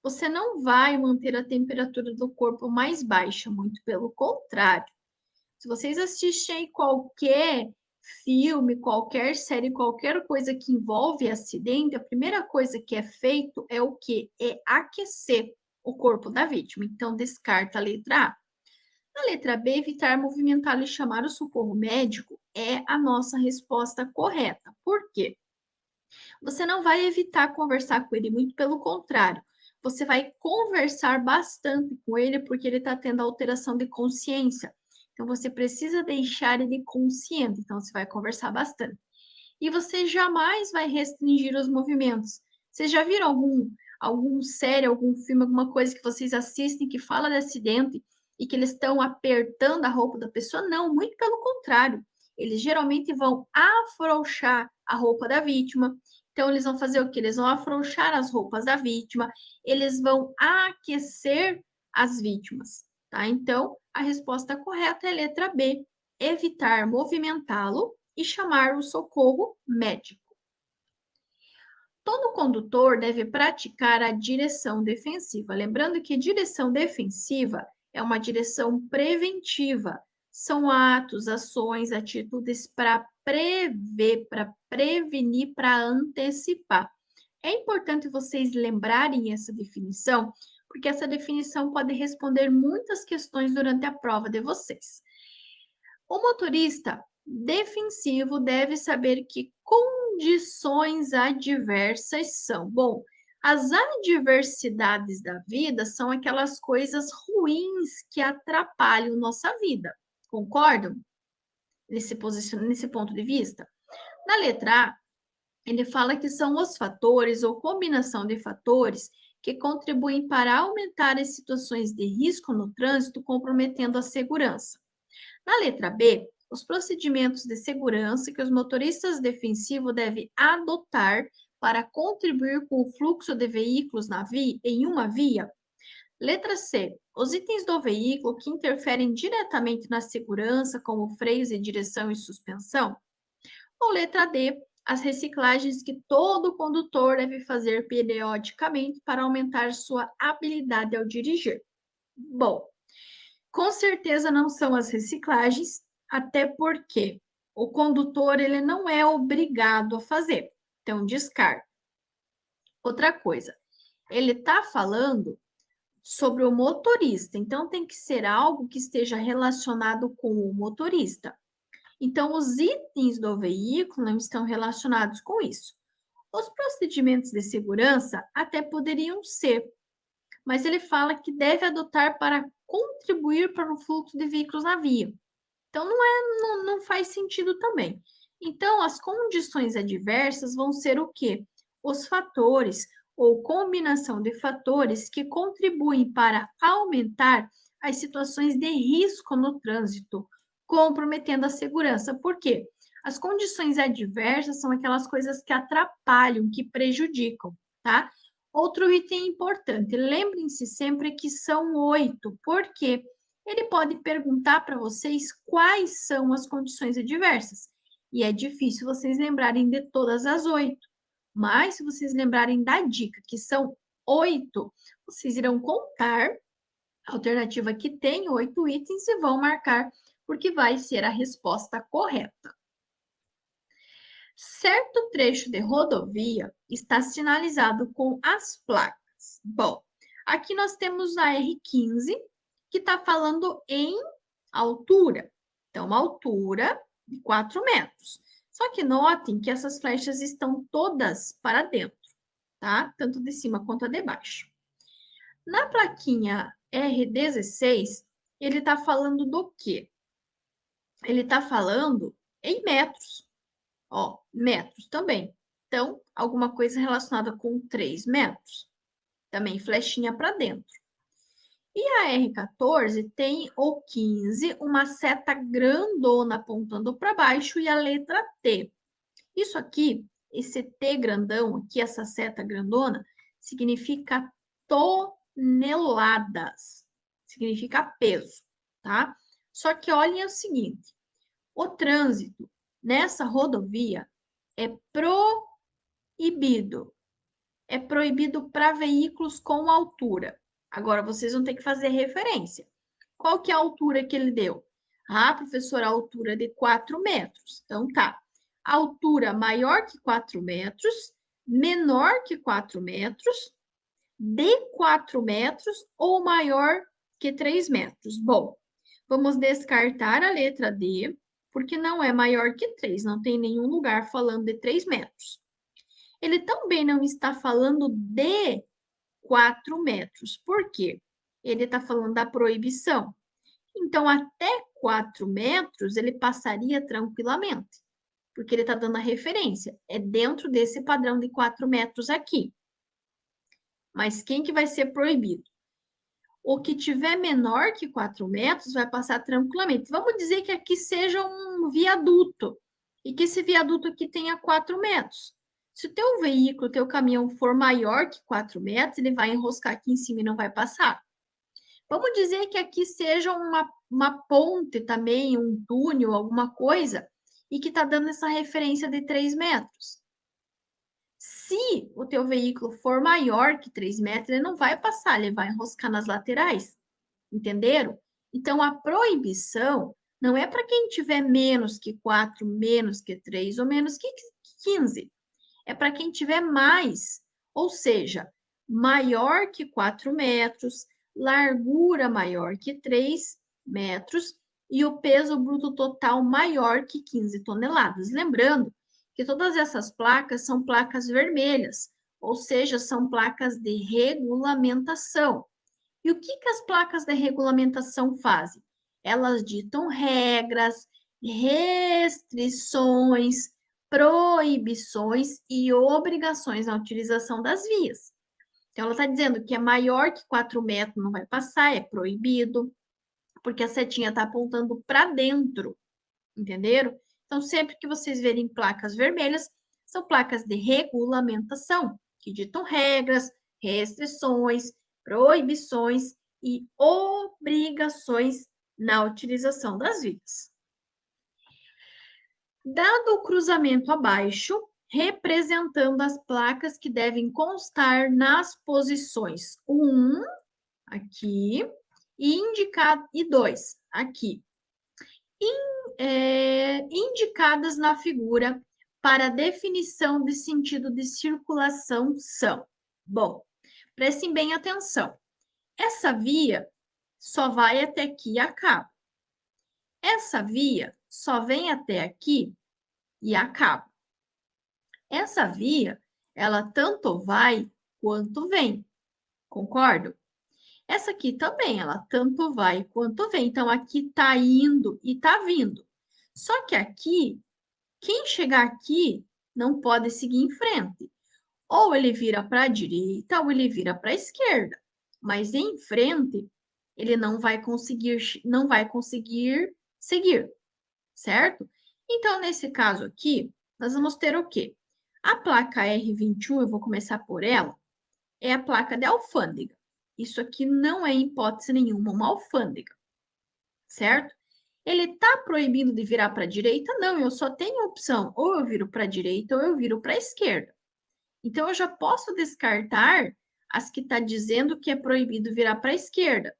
você não vai manter a temperatura do corpo mais baixa, muito pelo contrário. Se vocês assistem qualquer filme, qualquer série, qualquer coisa que envolve acidente, a primeira coisa que é feito é o quê? É aquecer o corpo da vítima. Então, descarta a letra A. Na letra B, evitar movimentá-lo e chamar o socorro médico é a nossa resposta correta. Por quê? Você não vai evitar conversar com ele, muito pelo contrário. Você vai conversar bastante com ele porque ele está tendo alteração de consciência. Então, você precisa deixar ele consciente. Então, você vai conversar bastante. E você jamais vai restringir os movimentos. Vocês já viram algum série, algum filme, alguma coisa que vocês assistem que fala de acidente e que eles estão apertando a roupa da pessoa? Não, muito pelo contrário. Eles geralmente vão afrouxar a roupa da vítima. Então, eles vão fazer o quê? Eles vão afrouxar as roupas da vítima, eles vão aquecer as vítimas, tá? Então, a resposta correta é a letra B, evitar movimentá-lo e chamar o socorro médico. Todo condutor deve praticar a direção defensiva. Lembrando que direção defensiva é uma direção preventiva. São atos, ações, atitudes para prever, para prevenir, para antecipar. É importante vocês lembrarem essa definição, porque essa definição pode responder muitas questões durante a prova de vocês. O motorista defensivo deve saber que condições adversas são. Bom, as adversidades da vida são aquelas coisas ruins que atrapalham nossa vida. Concordam? Nesse ponto de vista? Na letra A, ele fala que são os fatores ou combinação de fatores que contribuem para aumentar as situações de risco no trânsito, comprometendo a segurança. Na letra B, os procedimentos de segurança que os motoristas defensivos devem adotar para contribuir com o fluxo de veículos em uma via. Letra C, os itens do veículo que interferem diretamente na segurança, como freios de direção e suspensão. Ou letra D, as reciclagens que todo condutor deve fazer periodicamente para aumentar sua habilidade ao dirigir. Bom, com certeza não são as reciclagens, até porque o condutor ele não é obrigado a fazer. Então, descarta. Outra coisa, ele está falando sobre o motorista, então tem que ser algo que esteja relacionado com o motorista. Então, os itens do veículo não estão relacionados com isso. Os procedimentos de segurança até poderiam ser, mas ele fala que deve adotar para contribuir para o fluxo de veículos na via. Então, não faz sentido também. Então, as condições adversas vão ser o quê? Os fatores ou combinação de fatores que contribuem para aumentar as situações de risco no trânsito, comprometendo a segurança. Por quê? As condições adversas são aquelas coisas que atrapalham, que prejudicam, tá? Outro item importante, lembrem-se sempre que são 8, porque ele pode perguntar para vocês quais são as condições adversas. E é difícil vocês lembrarem de todas as 8. Mas, se vocês lembrarem da dica, que são 8, vocês irão contar a alternativa que tem 8 itens e vão marcar, porque vai ser a resposta correta. Certo trecho de rodovia está sinalizado com as placas. Bom, aqui nós temos a R15, que está falando em altura. Então, uma altura de 4 metros. Só que notem que essas flechas estão todas para dentro, tá? Tanto de cima quanto a de baixo. Na plaquinha R16, ele está falando do quê? Ele está falando em metros. Ó, metros também. Então, alguma coisa relacionada com 3 metros. Também flechinha para dentro. E a R14 tem o 15, uma seta grandona apontando para baixo e a letra T. Isso aqui, esse T grandão aqui, essa seta grandona, significa toneladas. Significa peso, tá? Só que olhem o seguinte, o trânsito nessa rodovia é proibido. É proibido para veículos com altura. Agora, vocês vão ter que fazer referência. Qual que é a altura que ele deu? Ah, professor, a altura de 4 metros. Então, tá. Altura maior que 4 metros, menor que 4 metros, de 4 metros ou maior que 3 metros. Bom, vamos descartar a letra D, porque não é maior que 3, não tem nenhum lugar falando de 3 metros. Ele também não está falando de 4 metros. Por quê? Ele está falando da proibição. Então, até 4 metros, ele passaria tranquilamente, porque ele está dando a referência. É dentro desse padrão de 4 metros aqui. Mas quem que vai ser proibido? O que tiver menor que 4 metros vai passar tranquilamente. Vamos dizer que aqui seja um viaduto e que esse viaduto aqui tenha 4 metros. Se o teu veículo, o teu caminhão for maior que 4 metros, ele vai enroscar aqui em cima e não vai passar. Vamos dizer que aqui seja uma ponte também, um túnel, alguma coisa, e que está dando essa referência de 3 metros. Se o teu veículo for maior que 3 metros, ele não vai passar, ele vai enroscar nas laterais. Entenderam? Então, a proibição não é para quem tiver menos que 4, menos que 3 ou menos que 15. É para quem tiver mais, ou seja, maior que 4 metros, largura maior que 3 metros e o peso bruto total maior que 15 toneladas. Lembrando que todas essas placas são placas vermelhas, ou seja, são placas de regulamentação. E o que as placas de regulamentação fazem? Elas ditam regras, restrições, proibições e obrigações na utilização das vias. Então, ela está dizendo que é maior que 4 metros não vai passar, é proibido, porque a setinha está apontando para dentro, entenderam? Então, sempre que vocês verem placas vermelhas, são placas de regulamentação, que ditam regras, restrições, proibições e obrigações na utilização das vias. Dado o cruzamento abaixo, representando as placas que devem constar nas posições 1, aqui, e 2, aqui. Indicadas na figura para definição de sentido de circulação são. Bom, prestem bem atenção. Essa via só vai até aqui e acaba. Essa via só vem até aqui e acaba. Essa via, ela tanto vai quanto vem. Concordo? Essa aqui também, ela tanto vai quanto vem. Então, aqui tá indo e tá vindo. Só que aqui, quem chegar aqui não pode seguir em frente. Ou ele vira para a direita ou ele vira para a esquerda. Mas em frente, ele não vai conseguir seguir, certo? Então, nesse caso aqui, nós vamos ter o quê? A placa R21, eu vou começar por ela, é a placa de alfândega. Isso aqui não é, em hipótese nenhuma, uma alfândega, certo? Ele está proibindo de virar para a direita? Não, eu só tenho a opção, ou eu viro para a direita ou eu viro para a esquerda. Então, eu já posso descartar as que está dizendo que é proibido virar para a esquerda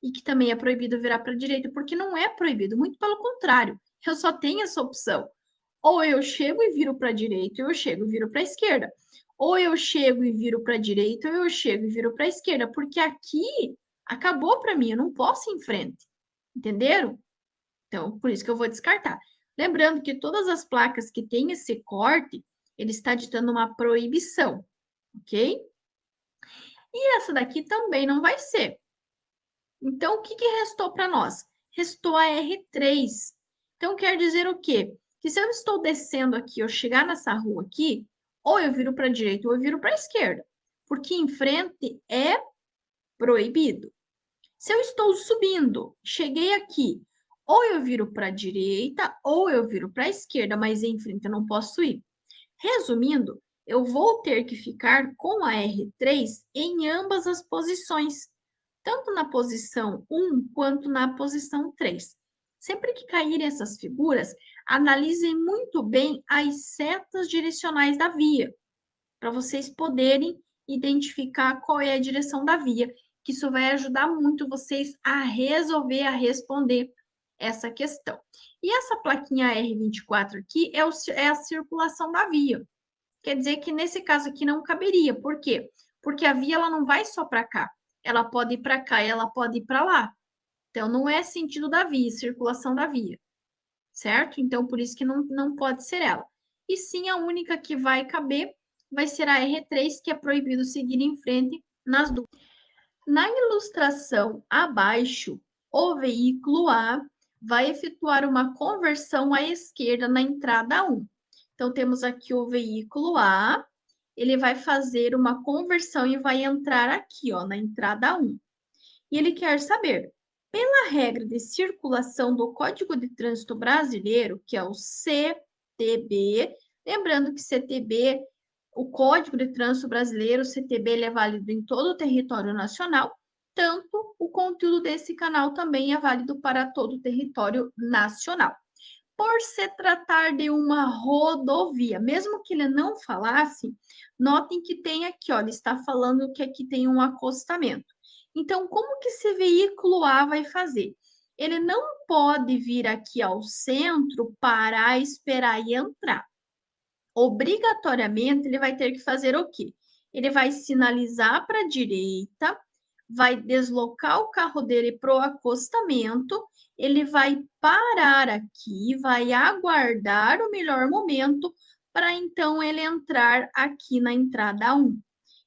e que também é proibido virar para a direita, porque não é proibido, muito pelo contrário, eu só tenho essa opção. Ou eu chego e viro para a direita, ou eu chego e viro para a esquerda. Ou eu chego e viro para a direita, ou eu chego e viro para a esquerda, porque aqui acabou para mim, eu não posso ir em frente. Entenderam? Então, por isso que eu vou descartar. Lembrando que todas as placas que têm esse corte, ele está ditando uma proibição, ok? E essa daqui também não vai ser. Então, o que que restou para nós? Restou a R3. Então, quer dizer o quê? Que se eu estou descendo aqui, eu chegar nessa rua aqui, ou eu viro para a direita ou eu viro para a esquerda, porque em frente é proibido. Se eu estou subindo, cheguei aqui, ou eu viro para a direita ou eu viro para a esquerda, mas em frente eu não posso ir. Resumindo, eu vou ter que ficar com a R3 em ambas as posições, tanto na posição 1 quanto na posição 3. Sempre que caírem essas figuras, analisem muito bem as setas direcionais da via, para vocês poderem identificar qual é a direção da via, que isso vai ajudar muito vocês a resolver, a responder essa questão. E essa plaquinha R24 aqui é a circulação da via. Quer dizer que nesse caso aqui não caberia. Por quê? Porque a via ela não vai só para cá. Ela pode ir para cá e ela pode ir para lá. Então, não é sentido da via, circulação da via. Certo? Então, por isso que não pode ser ela. E sim, a única que vai caber vai ser a R3, que é proibido seguir em frente nas duas. Na ilustração abaixo, o veículo A vai efetuar uma conversão à esquerda na entrada 1. Então, temos aqui o veículo A, ele vai fazer uma conversão e vai entrar aqui, ó, na entrada 1. E ele quer saber, pela regra de circulação do Código de Trânsito Brasileiro, que é o CTB, lembrando que CTB, o Código de Trânsito Brasileiro, o CTB, ele é válido em todo o território nacional, tanto o conteúdo desse canal também é válido para todo o território nacional. Por se tratar de uma rodovia, mesmo que ele não falasse, notem que tem aqui, ó, ele está falando que aqui tem um acostamento. Então, como que esse veículo A vai fazer? Ele não pode vir aqui ao centro, parar, esperar e entrar. Obrigatoriamente, ele vai ter que fazer o quê? Ele vai sinalizar para a direita, vai deslocar o carro dele para o acostamento, ele vai parar aqui, vai aguardar o melhor momento para então ele entrar aqui na entrada 1.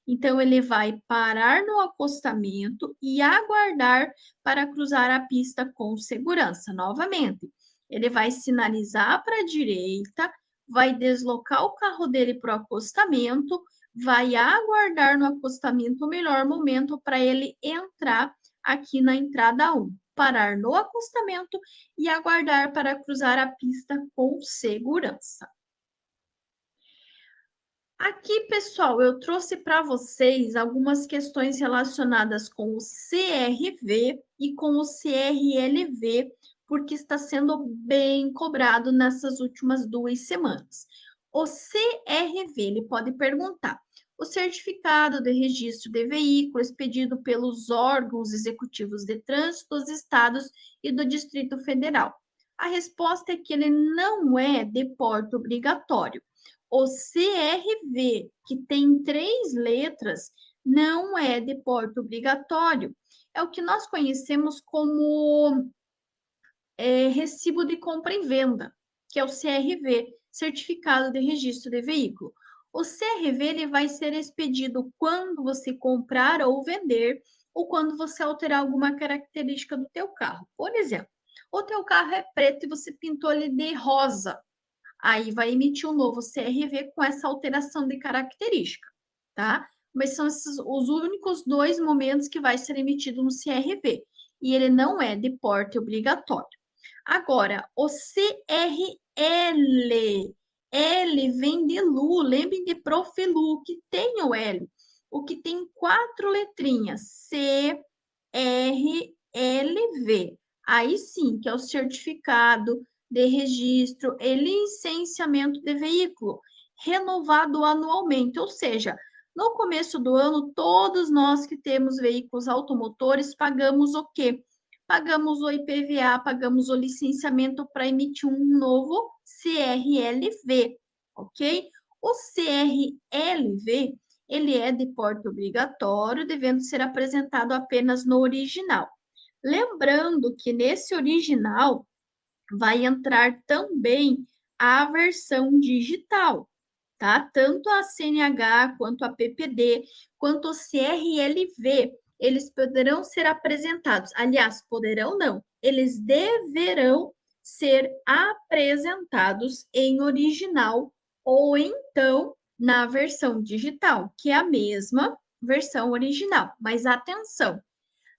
Então, ele vai parar no acostamento e aguardar para cruzar a pista com segurança. Novamente, ele vai sinalizar para a direita, vai deslocar o carro dele para o acostamento, vai aguardar no acostamento o melhor momento para ele entrar aqui na entrada 1. Parar no acostamento e aguardar para cruzar a pista com segurança. Aqui, pessoal, eu trouxe para vocês algumas questões relacionadas com o CRV e com o CRLV, porque está sendo bem cobrado nessas últimas 2 semanas. O CRV, ele pode perguntar: o certificado de registro de veículo expedido pelos órgãos executivos de trânsito dos estados e do Distrito Federal. A resposta é que ele não é de porte obrigatório. O CRV, que tem 3 letras, não é de porte obrigatório. É o que nós conhecemos como recibo de compra e venda, que é o CRV, Certificado de Registro de Veículo. O CRV ele vai ser expedido quando você comprar ou vender, ou quando você alterar alguma característica do teu carro. Por exemplo, o teu carro é preto e você pintou ele de rosa. Aí vai emitir um novo CRV com essa alteração de característica, tá? Mas são esses os únicos 2 momentos que vai ser emitido no CRV. E ele não é de porte obrigatório. Agora, o CRL. L vem de Lu, lembrem de Profilu, que tem o L. O que tem 4 letrinhas, C, R, L, V. Aí sim, que é o certificado de registro e licenciamento de veículo, renovado anualmente, ou seja, no começo do ano, todos nós que temos veículos automotores pagamos o quê? pagamos o IPVA, pagamos o licenciamento para emitir um novo CRLV, ok? O CRLV, ele é de porte obrigatório, devendo ser apresentado apenas no original. Lembrando que nesse original vai entrar também a versão digital, tá? Tanto a CNH, quanto a PPD, quanto o CRLV, eles poderão ser apresentados. Aliás, poderão não, eles deverão ser apresentados em original ou então na versão digital, que é a mesma versão original. Mas atenção,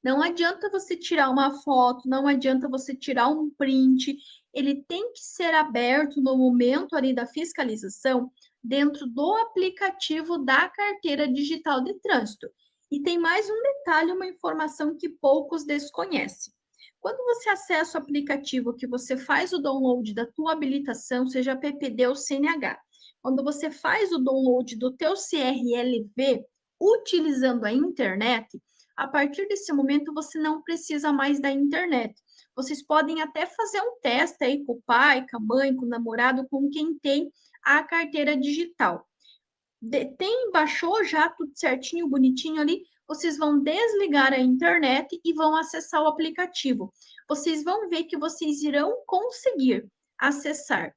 não adianta você tirar uma foto, não adianta você tirar um print, ele tem que ser aberto no momento ali da fiscalização dentro do aplicativo da carteira digital de trânsito. E tem mais um detalhe, uma informação que poucos desconhecem. Quando você acessa o aplicativo, que você faz o download da tua habilitação, seja PPD ou CNH, quando você faz o download do teu CRLV utilizando a internet, a partir desse momento você não precisa mais da internet. Vocês podem até fazer um teste aí com o pai, com a mãe, com o namorado, com quem tem a carteira digital. Baixou já tudo certinho, bonitinho ali, vocês vão desligar a internet e vão acessar o aplicativo. Vocês vão ver que vocês irão conseguir acessar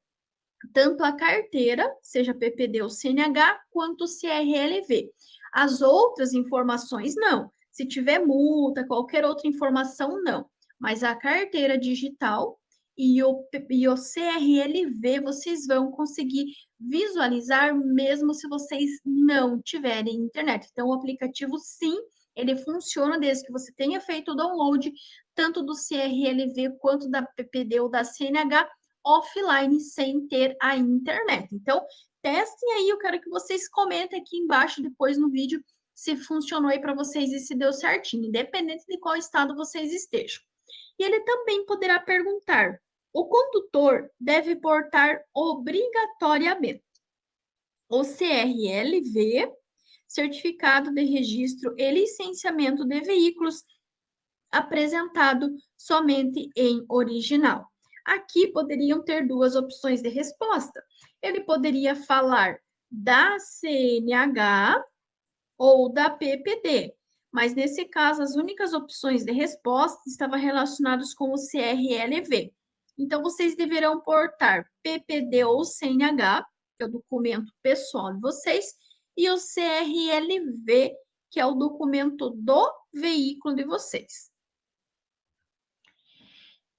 tanto a carteira, seja PPD ou CNH, quanto o CRLV. As outras informações, não. Se tiver multa, qualquer outra informação, não. Mas a carteira digital e o CRLV vocês vão conseguir visualizar mesmo se vocês não tiverem internet. Então, o aplicativo, sim, ele funciona desde que você tenha feito o download, tanto do CRLV quanto da PPD ou da CNH, offline, sem ter a internet. Então, testem aí, eu quero que vocês comentem aqui embaixo depois no vídeo se funcionou aí para vocês e se deu certinho, independente de qual estado vocês estejam. E ele também poderá perguntar: o condutor deve portar obrigatoriamente o CRLV, Certificado de Registro e Licenciamento de Veículos, apresentado somente em original. Aqui poderiam ter duas opções de resposta. Ele poderia falar da CNH ou da PPD, mas nesse caso as únicas opções de resposta estavam relacionadas com o CRLV. Então, vocês deverão portar PPD ou CNH, que é o documento pessoal de vocês, e o CRLV, que é o documento do veículo de vocês.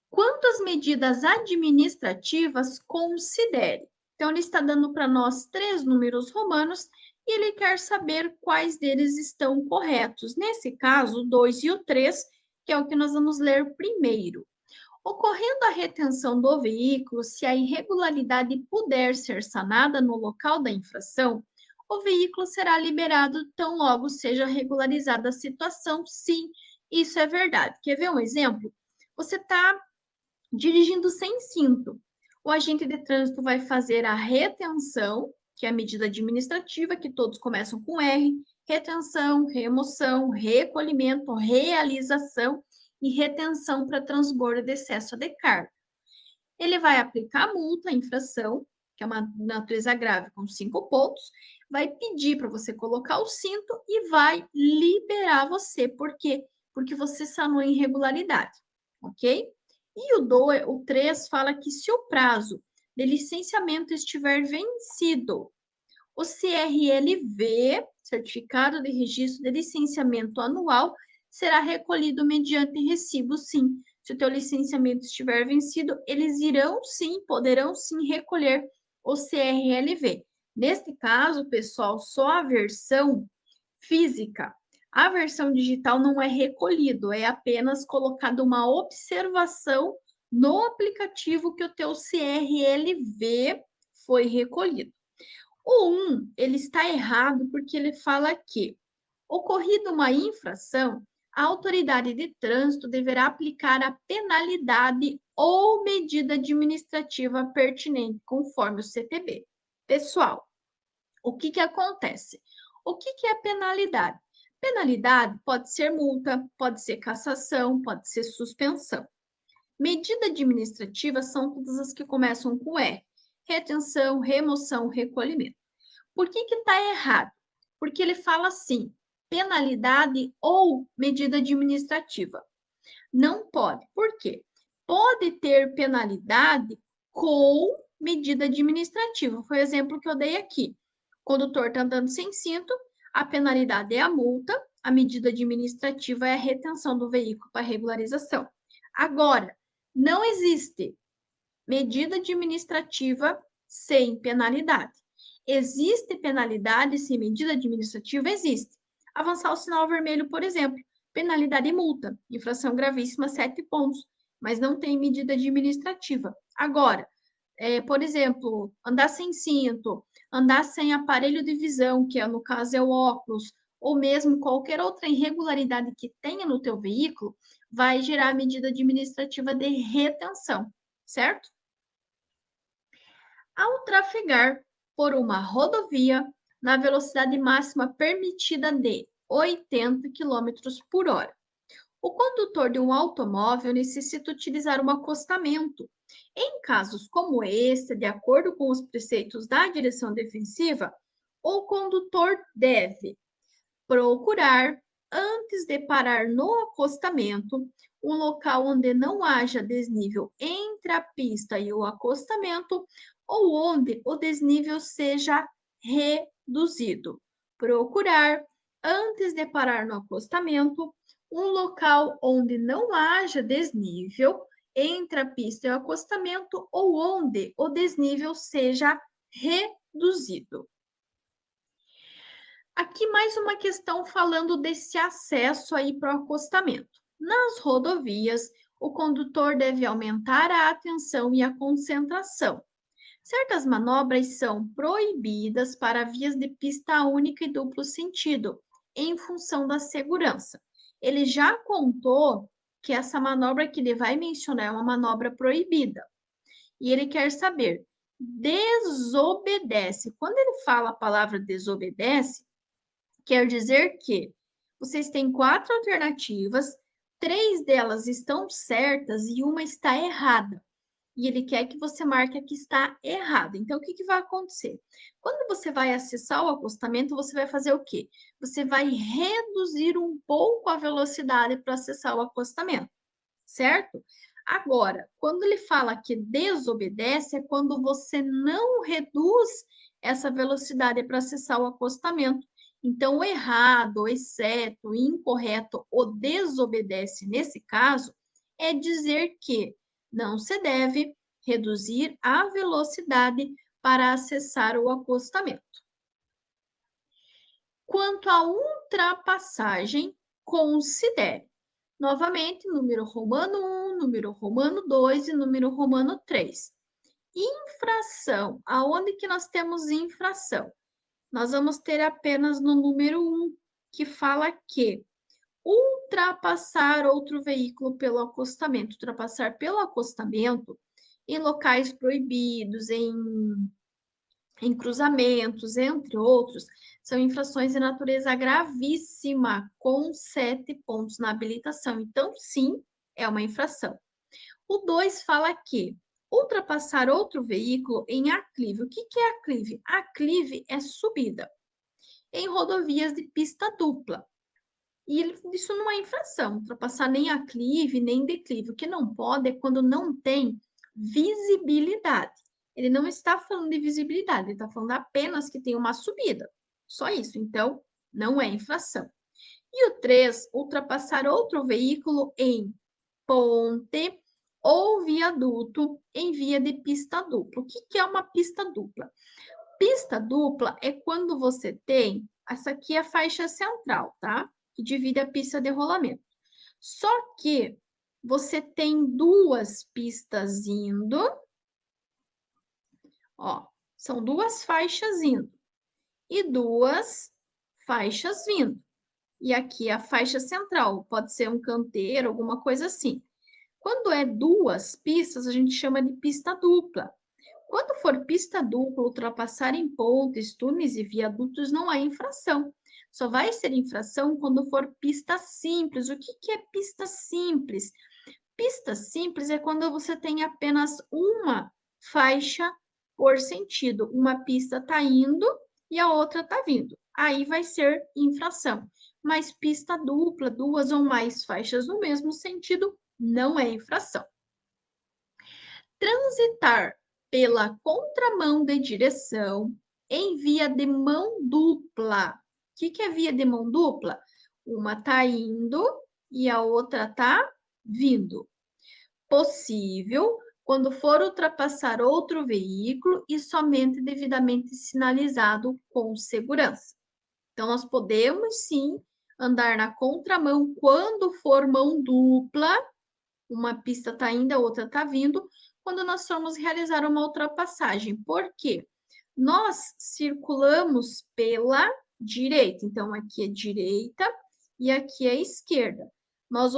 Quanto às medidas administrativas, considere. Então, ele está dando para nós 3 números romanos e ele quer saber quais deles estão corretos. Nesse caso, o 2 e o 3, que é o que nós vamos ler primeiro. Ocorrendo a retenção do veículo, se a irregularidade puder ser sanada no local da infração, o veículo será liberado tão logo seja regularizada a situação. Sim, isso é verdade. Quer ver um exemplo? Você está dirigindo sem cinto. O agente de trânsito vai fazer a retenção, que é a medida administrativa, que todos começam com R, retenção, remoção, recolhimento, realização e retenção para transbordo de excesso de carga. Ele vai aplicar a multa, a infração, que é uma natureza grave com 5 pontos, vai pedir para você colocar o cinto e vai liberar você. Por quê? Porque você sanou irregularidade, ok? E o 3 fala que se o prazo de licenciamento estiver vencido, o CRLV, Certificado de Registro de Licenciamento Anual, será recolhido mediante recibo, sim. Se o teu licenciamento estiver vencido, eles irão sim, poderão sim recolher o CRLV. Neste caso, pessoal, só a versão física. A versão digital não é recolhido, é apenas colocada uma observação no aplicativo que o teu CRLV foi recolhido. O 1, ele está errado porque ele fala que, ocorrida uma infração, a autoridade de trânsito deverá aplicar a penalidade ou medida administrativa pertinente, conforme o CTB. Pessoal, o que acontece? O que é penalidade? Penalidade pode ser multa, pode ser cassação, pode ser suspensão. Medida administrativa são todas as que começam com R. Retenção, remoção, recolhimento. Por que está errado? Porque ele fala assim, penalidade ou medida administrativa. Não pode. Por quê? Pode ter penalidade com medida administrativa. Foi o exemplo que eu dei aqui. O condutor está andando sem cinto, a penalidade é a multa, a medida administrativa é a retenção do veículo para regularização. Agora, não existe medida administrativa sem penalidade. Existe penalidade sem medida administrativa? Existe. Avançar o sinal vermelho, por exemplo, penalidade e multa, infração gravíssima, 7 pontos, mas não tem medida administrativa. Agora, por exemplo, andar sem cinto, andar sem aparelho de visão, que no caso é o óculos, ou mesmo qualquer outra irregularidade que tenha no teu veículo, vai gerar medida administrativa de retenção, certo? Ao trafegar por uma rodovia na velocidade máxima permitida de 80 km por hora, o condutor de um automóvel necessita utilizar um acostamento. Em casos como este, de acordo com os preceitos da direção defensiva, o condutor deve procurar, antes de parar no acostamento, um local onde não haja desnível entre a pista e o acostamento, ou onde o desnível seja reduzido. Procurar, antes de parar no acostamento, um local onde não haja desnível entre a pista e o acostamento, ou onde o desnível seja reduzido. Aqui mais uma questão falando desse acesso aí para o acostamento. Nas rodovias, o condutor deve aumentar a atenção e a concentração. Certas manobras são proibidas para vias de pista única e duplo sentido, em função da segurança. Ele já contou que essa manobra que ele vai mencionar é uma manobra proibida. E ele quer saber, desobedece. Quando ele fala a palavra desobedece, quer dizer que vocês têm 4 alternativas, 3 delas estão certas e uma está errada. E ele quer que você marque a que está errada. Então, o que vai acontecer? Quando você vai acessar o acostamento, você vai fazer o quê? Você vai reduzir um pouco a velocidade para acessar o acostamento, certo? Agora, quando ele fala que desobedece, é quando você não reduz essa velocidade para acessar o acostamento. Então, o errado, o exceto, o incorreto, o desobedece, nesse caso, é dizer que não se deve reduzir a velocidade para acessar o acostamento. Quanto à ultrapassagem, considere, novamente, número romano 1, número romano 2 e número romano 3. Infração, aonde que nós temos infração? Nós vamos ter apenas no número 1, que fala que ultrapassar outro veículo pelo acostamento, ultrapassar pelo acostamento em locais proibidos, em cruzamentos, entre outros, são infrações de natureza gravíssima, com 7 pontos na habilitação. Então, sim, é uma infração. O 2 fala que ultrapassar outro veículo em aclive. O que é aclive? Aclive é subida em rodovias de pista dupla. E isso não é infração, ultrapassar nem aclive, nem declive. O que não pode é quando não tem visibilidade. Ele não está falando de visibilidade, ele está falando apenas que tem uma subida. Só isso. Então, não é infração. E o 3, ultrapassar outro veículo em ponte ou viaduto em via de pista dupla. O que é uma pista dupla? Pista dupla é quando você tem, essa aqui é a faixa central, tá? Que divide a pista de rolamento. Só que você tem 2 pistas indo, ó, são 2 faixas indo e 2 faixas vindo. E aqui é a faixa central, pode ser um canteiro, alguma coisa assim. Quando é 2 pistas, a gente chama de pista dupla. Quando for pista dupla, ultrapassar em pontes, túneis e viadutos não há infração. Só vai ser infração quando for pista simples. O que que é pista simples? Pista simples é quando você tem apenas uma faixa por sentido. Uma pista está indo e a outra está vindo. Aí vai ser infração. Mas pista dupla, duas ou mais faixas no mesmo sentido, não é infração. Transitar pela contramão de direção em via de mão dupla. O que é via de mão dupla? Uma está indo e a outra está vindo. Possível quando for ultrapassar outro veículo e somente devidamente sinalizado com segurança. Então, nós podemos sim andar na contramão quando for mão dupla, uma pista está indo, a outra está vindo, quando nós formos realizar uma ultrapassagem. Por quê? Nós circulamos pela direita, então aqui é direita e aqui é esquerda. Nós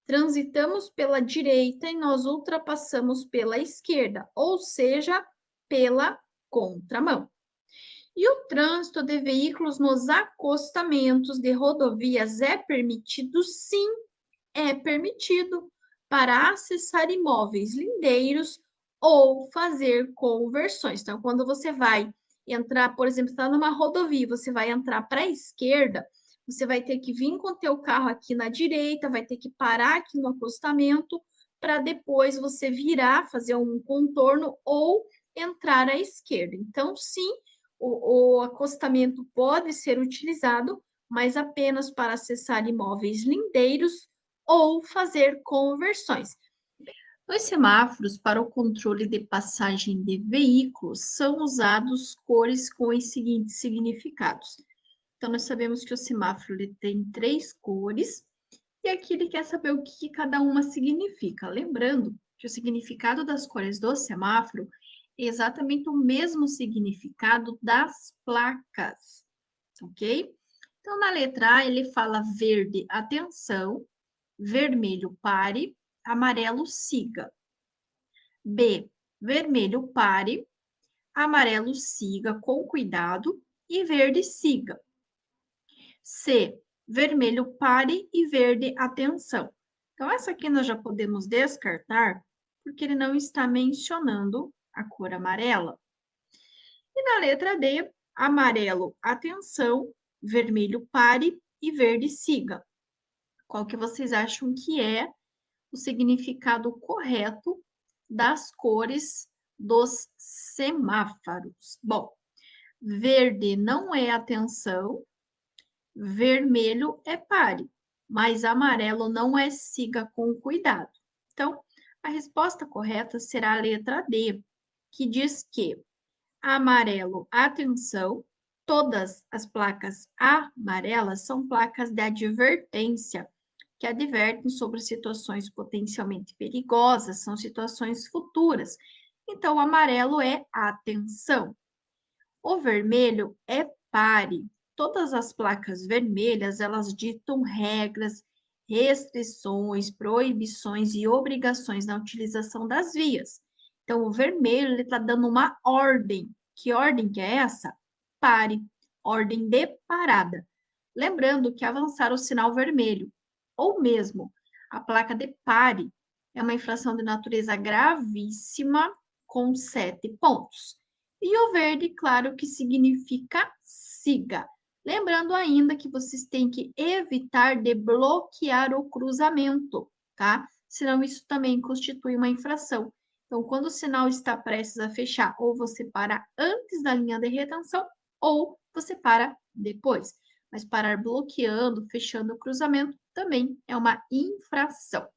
transitamos pela direita e nós ultrapassamos pela esquerda, ou seja, pela contramão. E o trânsito de veículos nos acostamentos de rodovias é permitido? Sim, é permitido para acessar imóveis lindeiros ou fazer conversões. Então, quando você vai entrar, por exemplo, está numa rodovia, você vai entrar para a esquerda, você vai ter que vir com o teu carro aqui na direita, vai ter que parar aqui no acostamento para depois você virar, fazer um contorno ou entrar à esquerda. Então, sim, o acostamento pode ser utilizado, mas apenas para acessar imóveis lindeiros ou fazer conversões. Os semáforos para o controle de passagem de veículos são usados cores com os seguintes significados. Então, nós sabemos que o semáforo ele tem 3 cores e aqui ele quer saber o que cada uma significa. Lembrando que o significado das cores do semáforo é exatamente o mesmo significado das placas, ok? Então, na letra A, ele fala verde, atenção, vermelho, pare, amarelo, siga. B, vermelho, pare, amarelo, siga com cuidado e verde, siga. C, vermelho, pare e verde, atenção. Então, essa aqui nós já podemos descartar, porque ele não está mencionando a cor amarela. E na letra D, amarelo, atenção, vermelho, pare e verde, siga. Qual que vocês acham que é o significado correto das cores dos semáforos? Bom, verde não é atenção, vermelho é pare, mas amarelo não é siga com cuidado. Então, a resposta correta será a letra D, que diz que amarelo, atenção, todas as placas amarelas são placas de advertência, que advertem sobre situações potencialmente perigosas, são situações futuras. Então, o amarelo é atenção. O vermelho é pare. Todas as placas vermelhas, elas ditam regras, restrições, proibições e obrigações na utilização das vias. Então, o vermelho, ele está dando uma ordem. Que ordem que é essa? Pare. Ordem de parada. Lembrando que avançar o sinal vermelho, ou mesmo a placa de pare, é uma infração de natureza gravíssima, com 7 pontos. E o verde, claro, que significa siga. Lembrando ainda que vocês têm que evitar de bloquear o cruzamento, tá? Senão isso também constitui uma infração. Então, quando o sinal está prestes a fechar, ou você para antes da linha de retenção, ou você para depois. Mas parar bloqueando, fechando o cruzamento, também é uma infração.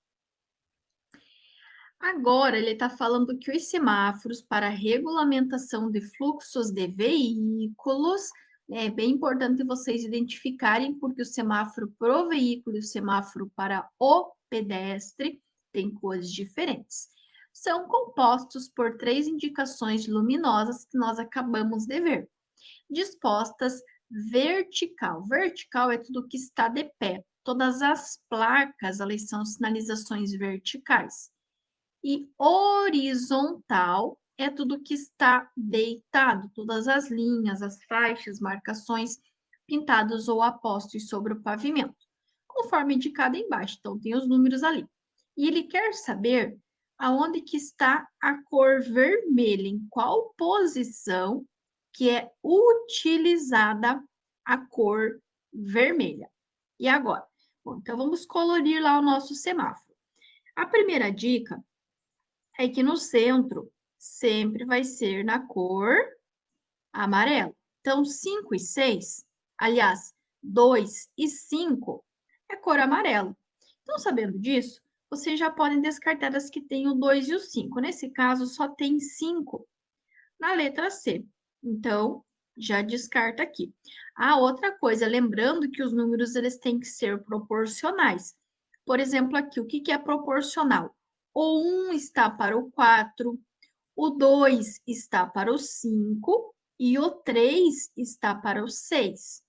Agora, ele está falando que os semáforos para regulamentação de fluxos de veículos, é bem importante vocês identificarem, porque o semáforo para o veículo e o semáforo para o pedestre têm cores diferentes. São compostos por 3 indicações luminosas que nós acabamos de ver, dispostas vertical. Vertical é tudo que está de pé. Todas as placas, elas são sinalizações verticais. E horizontal é tudo que está deitado, todas as linhas, as faixas, marcações pintados ou apostos sobre o pavimento, conforme indicado embaixo. Então, tem os números ali. E ele quer saber aonde que está a cor vermelha, em qual posição que é utilizada a cor vermelha. E agora? Bom, então, vamos colorir lá o nosso semáforo. A primeira dica é que no centro sempre vai ser na cor amarelo. Então, 5 e 6, aliás, 2 e 5 é cor amarelo. Então, sabendo disso, vocês já podem descartar as que têm o 2 e o 5. Nesse caso, só tem 5 na letra C. Então, já descarta aqui. A outra coisa, lembrando que os números eles têm que ser proporcionais. Por exemplo, aqui, o que é proporcional? O 1 está para o 4, o 2 está para o 5 e o 3 está para o 6.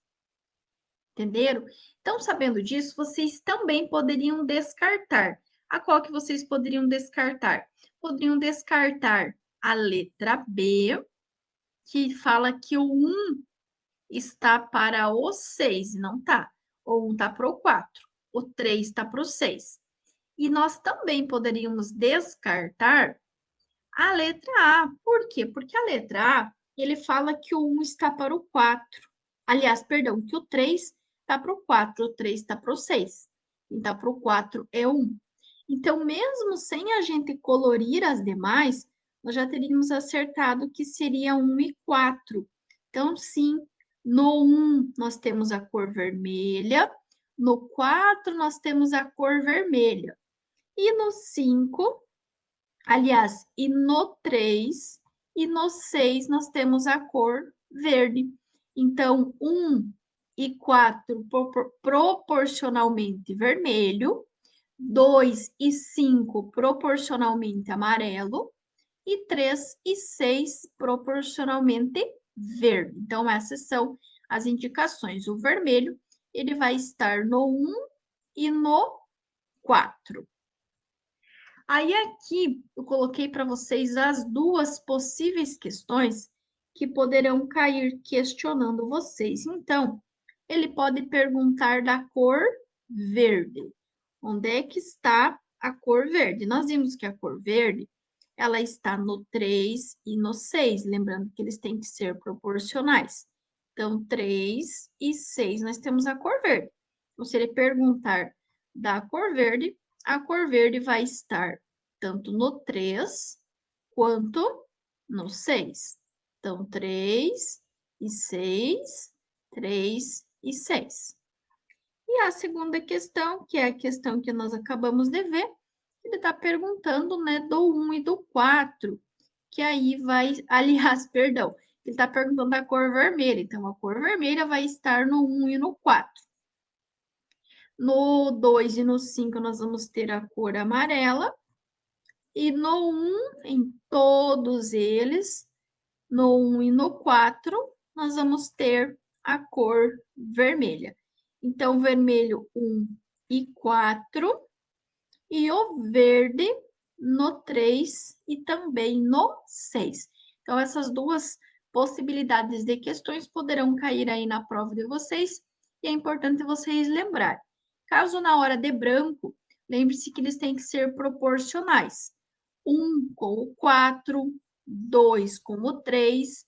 Entenderam? Então, sabendo disso, vocês também poderiam descartar. A qual que vocês poderiam descartar? Poderiam descartar a letra B, que fala que o 1 está para o 6, e não tá. O 1 está para o 4, o 3 está para o 6. E nós também poderíamos descartar a letra A. Por quê? Porque a letra A, ele fala que o 1 está para o 4. Aliás, perdão, que o 3 está para o 4, o 3 está para o 6. Então, para o 4 é 1. Então, mesmo sem a gente colorir as demais, nós já teríamos acertado que seria 1 e 4. Então, sim, no 1 nós temos a cor vermelha, no 4 nós temos a cor vermelha. E no 5, aliás, e no 3 e no 6 nós temos a cor verde. Então, 1 e 4 proporcionalmente vermelho, 2 e 5 proporcionalmente amarelo e 3 e 6 proporcionalmente verde. Então, essas são as indicações. O vermelho, ele vai estar no 1 e no 4. Aí aqui eu coloquei para vocês as duas possíveis questões que poderão cair questionando vocês. Então, ele pode perguntar da cor verde. Onde é que está a cor verde? Nós vimos que a cor verde, ela está no 3 e no 6, lembrando que eles têm que ser proporcionais. Então, 3 e 6, nós temos a cor verde. Então, se ele perguntar da cor verde, a cor verde vai estar tanto no 3 quanto no 6. Então, 3 e 6, 3 e 6. E a segunda questão, que é a questão que nós acabamos de ver, ele está perguntando, né, do 1 e do 4, que aí vai, aliás, perdão, ele está perguntando da cor vermelha, então a cor vermelha vai estar no 1 e no 4. No 2 e no 5 nós vamos ter a cor amarela, e no 1, em todos eles, no 1 e no 4, nós vamos ter a cor vermelha. Então, vermelho 1 e 4, e o verde no 3 e também no 6. Então, essas duas possibilidades de questões poderão cair aí na prova de vocês, e é importante vocês lembrarem. Caso na hora de branco, lembre-se que eles têm que ser proporcionais. 1 com o 4, 2 com o 3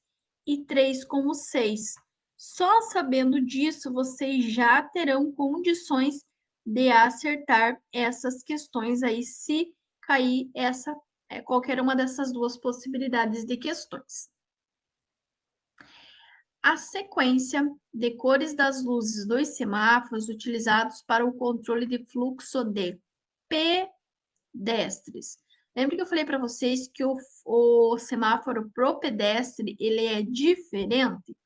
e 3 com o 6. Só sabendo disso, vocês já terão condições de acertar essas questões aí, se cair qualquer uma dessas duas possibilidades de questões. A sequência de cores das luzes dos semáforos utilizados para o controle de fluxo de pedestres. Lembra que eu falei para vocês que o semáforo pro pedestre, ele é diferente?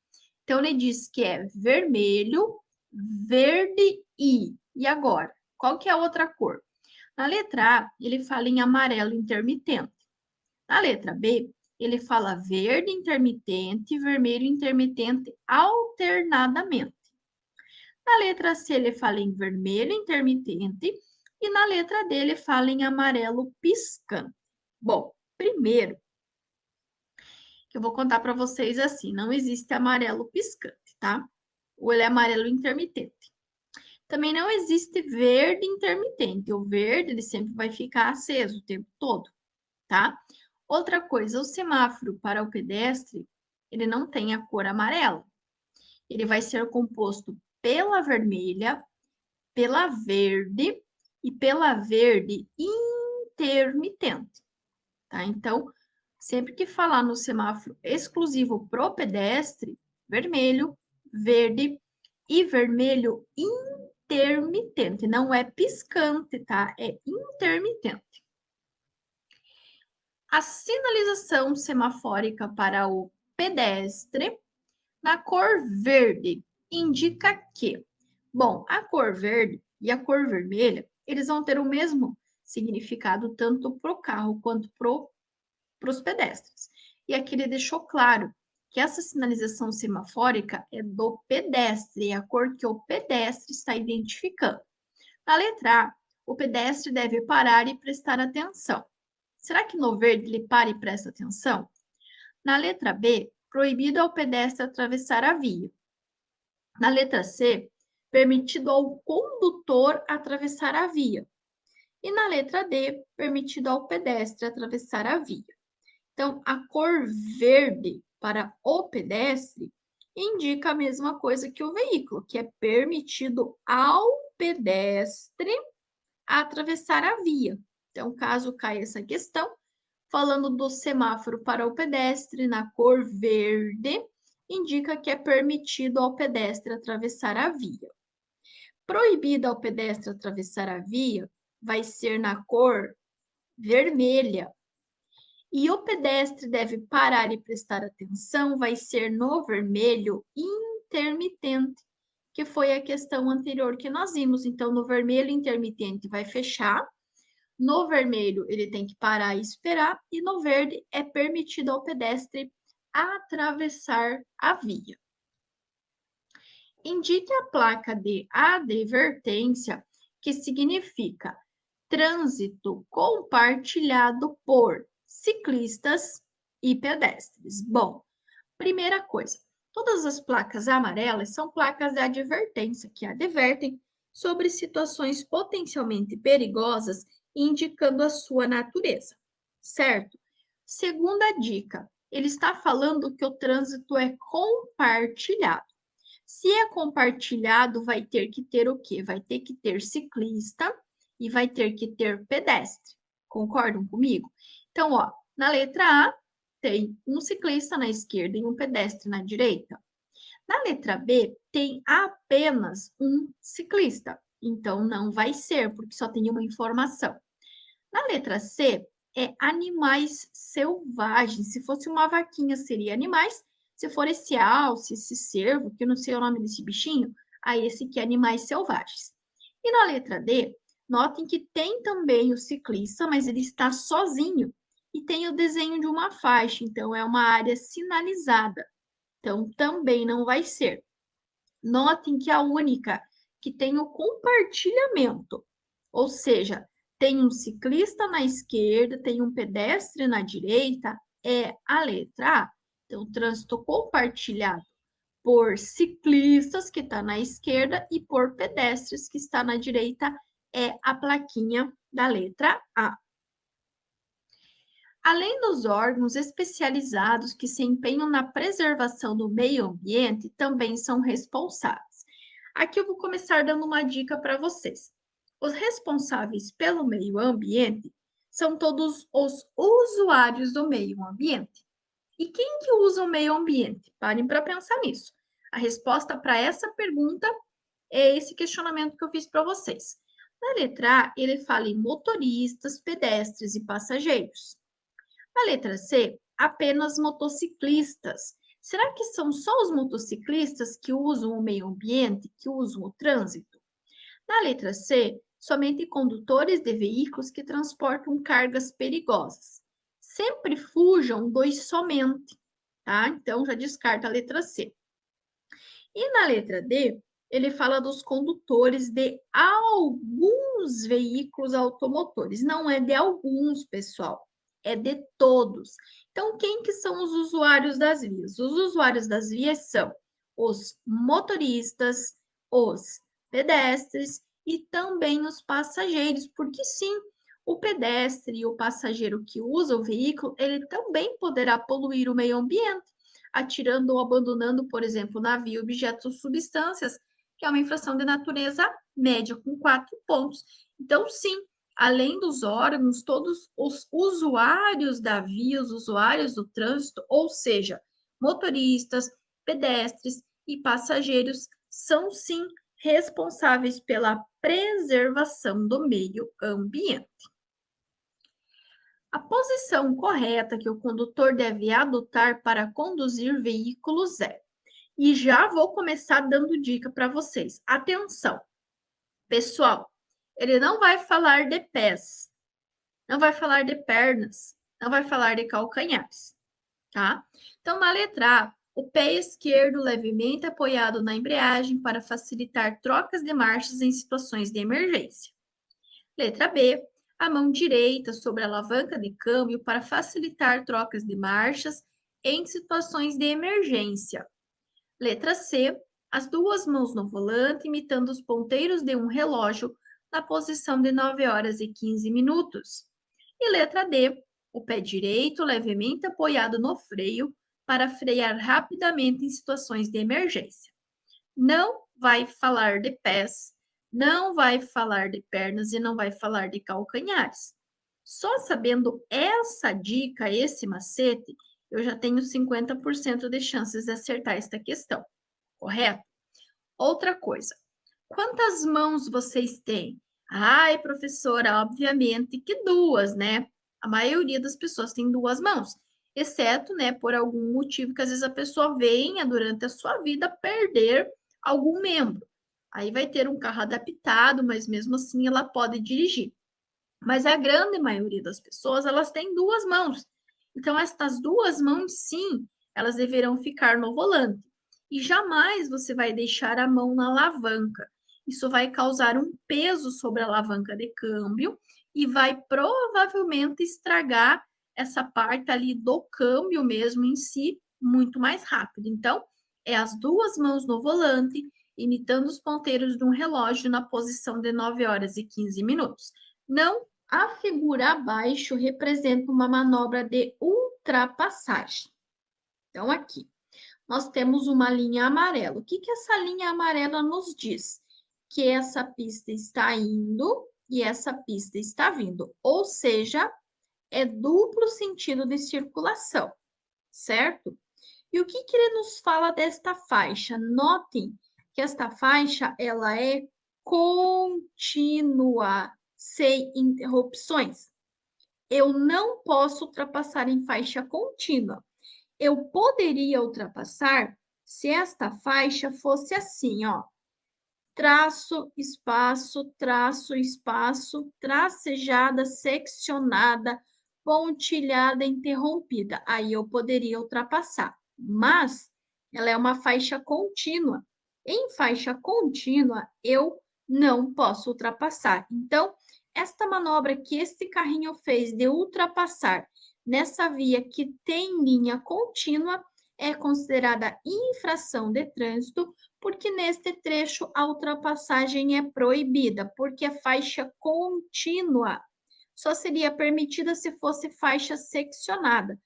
Então, ele diz que é vermelho, verde e agora? Qual que é a outra cor? Na letra A, ele fala em amarelo intermitente. Na letra B, ele fala verde intermitente e vermelho intermitente alternadamente. Na letra C, ele fala em vermelho intermitente e na letra D, ele fala em amarelo piscante. Bom, primeiro, que eu vou contar para vocês assim, não existe amarelo piscante, tá? Ou ele é amarelo intermitente. Também não existe verde intermitente. O verde, ele sempre vai ficar aceso o tempo todo, tá? Outra coisa, o semáforo para o pedestre, ele não tem a cor amarela. Ele vai ser composto pela vermelha, pela verde e pela verde intermitente, tá? Então, sempre que falar no semáforo exclusivo pro pedestre, vermelho, verde e vermelho intermitente. Não é piscante, tá? É intermitente. A sinalização semafórica para o pedestre na cor verde indica que, bom, a cor verde e a cor vermelha, eles vão ter o mesmo significado tanto para o carro quanto para os pedestres. E aqui ele deixou claro que essa sinalização semafórica é do pedestre, é a cor que o pedestre está identificando. Na letra A, o pedestre deve parar e prestar atenção. Será que no verde ele para e presta atenção? Na letra B, proibido ao pedestre atravessar a via. Na letra C, permitido ao condutor atravessar a via. E na letra D, permitido ao pedestre atravessar a via. Então, a cor verde para o pedestre indica a mesma coisa que o veículo, que é permitido ao pedestre atravessar a via. Então, caso caia essa questão, falando do semáforo para o pedestre na cor verde, indica que é permitido ao pedestre atravessar a via. Proibido ao pedestre atravessar a via vai ser na cor vermelha. E o pedestre deve parar e prestar atenção, vai ser no vermelho intermitente, que foi a questão anterior que nós vimos. Então, no vermelho intermitente vai fechar, no vermelho ele tem que parar e esperar, e no verde é permitido ao pedestre atravessar a via. Indique a placa de advertência, que significa trânsito compartilhado por ciclistas e pedestres. Bom, primeira coisa, todas as placas amarelas são placas de advertência, que advertem sobre situações potencialmente perigosas, indicando a sua natureza, certo? Segunda dica, ele está falando que o trânsito é compartilhado. Se é compartilhado, vai ter que ter o quê? Vai ter que ter ciclista e vai ter que ter pedestre. Concordam comigo? Então, ó, na letra A, tem um ciclista na esquerda e um pedestre na direita. Na letra B, tem apenas um ciclista. Então, não vai ser, porque só tem uma informação. Na letra C, é animais selvagens. Se fosse uma vaquinha, seria animais. Se for esse alce, esse cervo, que eu não sei o nome desse bichinho, aí esse aqui é animais selvagens. E na letra D, notem que tem também o ciclista, mas ele está sozinho. E tem o desenho de uma faixa, então é uma área sinalizada. Então, também não vai ser. Notem que a única que tem o compartilhamento, ou seja, tem um ciclista na esquerda, tem um pedestre na direita, é a letra A. Então, trânsito compartilhado por ciclistas, que está na esquerda, e por pedestres, que está na direita, é a plaquinha da letra A. Além dos órgãos especializados que se empenham na preservação do meio ambiente, também são responsáveis. Aqui eu vou começar dando uma dica para vocês. Os responsáveis pelo meio ambiente são todos os usuários do meio ambiente. E quem que usa o meio ambiente? Parem para pensar nisso. A resposta para essa pergunta é esse questionamento que eu fiz para vocês. Na letra A, ele fala em motoristas, pedestres e passageiros. Na letra C, apenas motociclistas. Será que são só os motociclistas que usam o meio ambiente, que usam o trânsito? Na letra C, somente condutores de veículos que transportam cargas perigosas. Sempre fujam dos somente, tá? Então, já descarta a letra C. E na letra D, ele fala dos condutores de alguns veículos automotores. Não é de alguns, pessoal. é de todos. Então, quem que são os usuários das vias? Os usuários das vias são os motoristas, os pedestres e também os passageiros, porque sim, o pedestre e o passageiro que usa o veículo, ele também poderá poluir o meio ambiente, atirando ou abandonando, por exemplo, na via objetos ou substâncias, que é uma infração de natureza média, com 4 pontos. Então, sim, além dos órgãos, todos os usuários da via, os usuários do trânsito, ou seja, motoristas, pedestres e passageiros, são sim responsáveis pela preservação do meio ambiente. A posição correta que o condutor deve adotar para conduzir veículos é. E já vou começar dando dica para vocês. Atenção, pessoal, ele não vai falar de pés, não vai falar de pernas, não vai falar de calcanhares, tá? Então, na letra A, o pé esquerdo levemente apoiado na embreagem para facilitar trocas de marchas em situações de emergência. Letra B, a mão direita sobre a alavanca de câmbio para facilitar trocas de marchas em situações de emergência. Letra C, as duas mãos no volante, imitando os ponteiros de um relógio na posição de 9 horas e 15 minutos. E letra D, o pé direito levemente apoiado no freio para frear rapidamente em situações de emergência. Não vai falar de pés, não vai falar de pernas e não vai falar de calcanhares. Só sabendo essa dica, esse macete, eu já tenho 50% de chances de acertar esta questão, correto? Outra coisa, quantas mãos vocês têm? Ai, professora, obviamente que duas, né? A maioria das pessoas tem duas mãos, exceto, né, por algum motivo que às vezes a pessoa venha durante a sua vida perder algum membro. Aí vai ter um carro adaptado, mas mesmo assim ela pode dirigir. Mas a grande maioria das pessoas, elas têm duas mãos. Então, estas duas mãos, sim, elas deverão ficar no volante. E jamais você vai deixar a mão na alavanca. Isso vai causar um peso sobre a alavanca de câmbio e vai provavelmente estragar essa parte ali do câmbio mesmo em si muito mais rápido. Então, é as duas mãos no volante, imitando os ponteiros de um relógio na posição de 9 horas e 15 minutos. Não, a figura abaixo representa uma manobra de ultrapassagem. Então, aqui, nós temos uma linha amarela. O que que essa linha amarela nos diz? Que essa pista está indo e essa pista está vindo. Ou seja, é duplo sentido de circulação, certo? E o que que ele nos fala desta faixa? Notem que esta faixa, ela é contínua, sem interrupções. Eu não posso ultrapassar em faixa contínua. Eu poderia ultrapassar se esta faixa fosse assim, ó. Traço, espaço, tracejada, seccionada, pontilhada, interrompida. Aí eu poderia ultrapassar. Mas ela é uma faixa contínua. Em faixa contínua, eu não posso ultrapassar. Então, esta manobra que este carrinho fez de ultrapassar nessa via que tem linha contínua é considerada infração de trânsito, porque neste trecho a ultrapassagem é proibida, porque é faixa contínua. Só seria permitida se fosse faixa seccionada.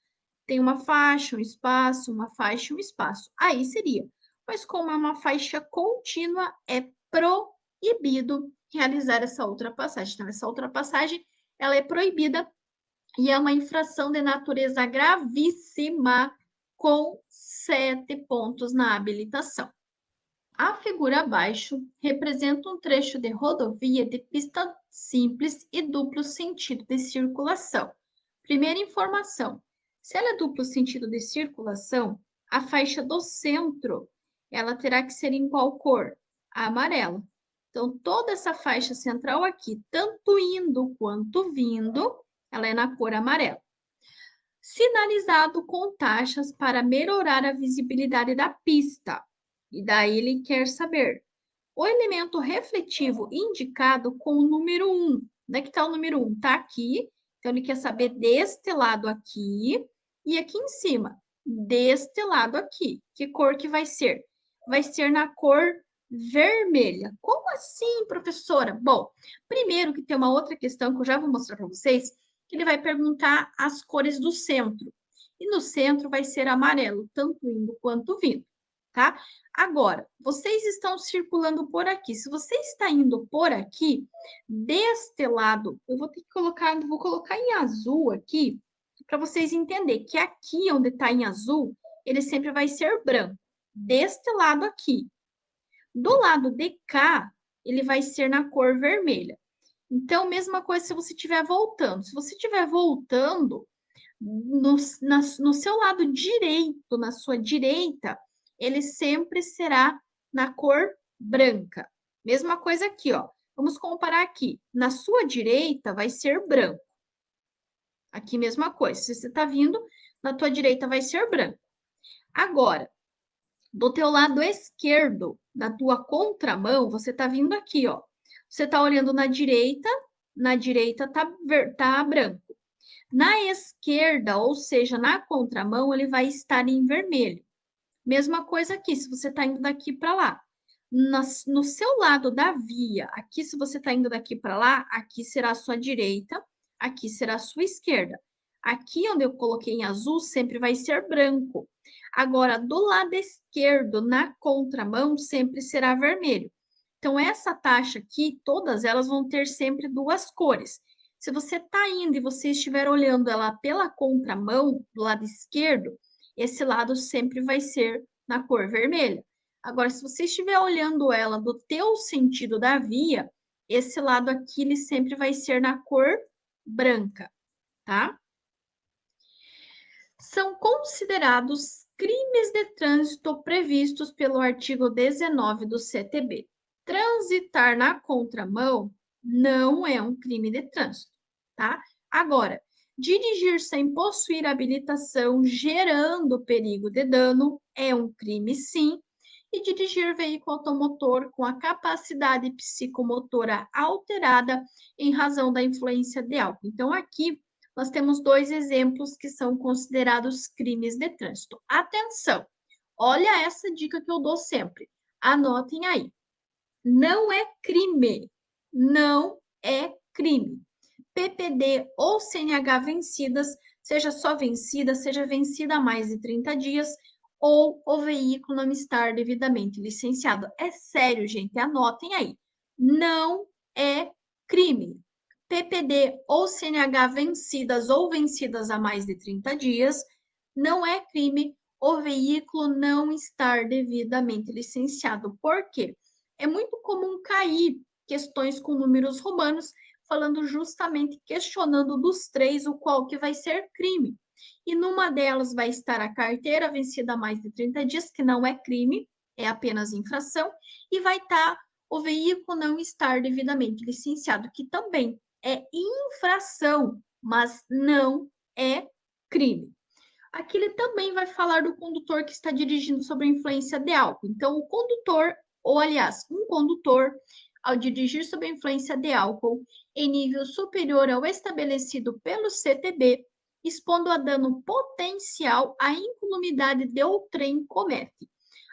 Tem uma faixa, um espaço, uma faixa, um espaço. Aí seria. Mas como é uma faixa contínua, é proibido realizar essa ultrapassagem. Então, essa ultrapassagem, ela é proibida e é uma infração de natureza gravíssima, com 7 pontos na habilitação. A figura abaixo representa um trecho de rodovia de pista simples e duplo sentido de circulação. Primeira informação: se ela é duplo sentido de circulação, a faixa do centro, ela terá que ser em qual cor? A amarela. Então, toda essa faixa central aqui, tanto indo quanto vindo, ela é na cor amarela. Sinalizado com taxas para melhorar a visibilidade da pista. E daí ele quer saber o elemento refletivo indicado com o número 1. Onde é que está o número 1? Está aqui Então, ele quer saber deste lado aqui e aqui em cima, deste lado aqui. Que cor que vai ser? Vai ser na cor vermelha. Como assim, professora? Bom, primeiro que tem uma outra questão que eu já vou mostrar para vocês, que ele vai perguntar as cores do centro. E no centro vai ser amarelo, tanto indo quanto vindo, tá? Agora, vocês estão circulando por aqui. Se você está indo por aqui, deste lado, eu vou ter que colocar, vou colocar em azul aqui, para vocês entenderem que aqui onde está em azul, ele sempre vai ser branco. Deste lado aqui. Do lado de cá, ele vai ser na cor vermelha. Então, mesma coisa se você estiver voltando. Se você estiver voltando, no seu lado direito, na sua direita, ele sempre será na cor branca. Mesma coisa aqui, ó. Vamos comparar aqui. Na sua direita vai ser branco. Aqui, mesma coisa. Se você está vindo, na tua direita vai ser branco. Agora, do teu lado esquerdo, na tua contramão, você está vindo aqui, ó. Você está olhando na direita tá branco. Na esquerda, ou seja, na contramão, ele vai estar em vermelho. Mesma coisa aqui, se você está indo daqui para lá. No seu lado da via, aqui, se você está indo daqui para lá, aqui será a sua direita, aqui será a sua esquerda. Aqui onde eu coloquei em azul, sempre vai ser branco. Agora, do lado esquerdo, na contramão, sempre será vermelho. Então, essa taxa aqui, todas elas vão ter sempre duas cores. Se você está indo e você estiver olhando ela pela contramão, do lado esquerdo, esse lado sempre vai ser na cor vermelha. Agora, se você estiver olhando ela do teu sentido da via, esse lado aqui, ele sempre vai ser na cor branca, tá? São considerados crimes de trânsito previstos pelo artigo 19 do CTB. Transitar na contramão não é um crime de trânsito, tá? Agora, dirigir sem possuir habilitação gerando perigo de dano é um crime, sim, e dirigir veículo automotor com a capacidade psicomotora alterada em razão da influência de álcool. Então, aqui nós temos dois exemplos que são considerados crimes de trânsito. Atenção! Olha essa dica que eu dou sempre. Anotem aí. Não é crime. Não é crime. PPD ou CNH vencidas, seja só vencida, seja vencida há mais de 30 dias, ou o veículo não estar devidamente licenciado. É sério, gente, anotem aí. Não é crime. PPD ou CNH vencidas ou vencidas há mais de 30 dias, não é crime o veículo não estar devidamente licenciado. Por quê? É muito comum cair questões com números romanos, falando justamente, questionando dos três o qual que vai ser crime. E numa delas vai estar a carteira vencida há mais de 30 dias, que não é crime, é apenas infração, e vai estar o veículo não estar devidamente licenciado, que também é infração, mas não é crime. Aqui ele também vai falar do condutor que está dirigindo sob a influência de álcool. Então, o condutor, ou aliás, um condutor, ao dirigir sob a influência de álcool em nível superior ao estabelecido pelo CTB, expondo a dano potencial à incolumidade de outrem comete,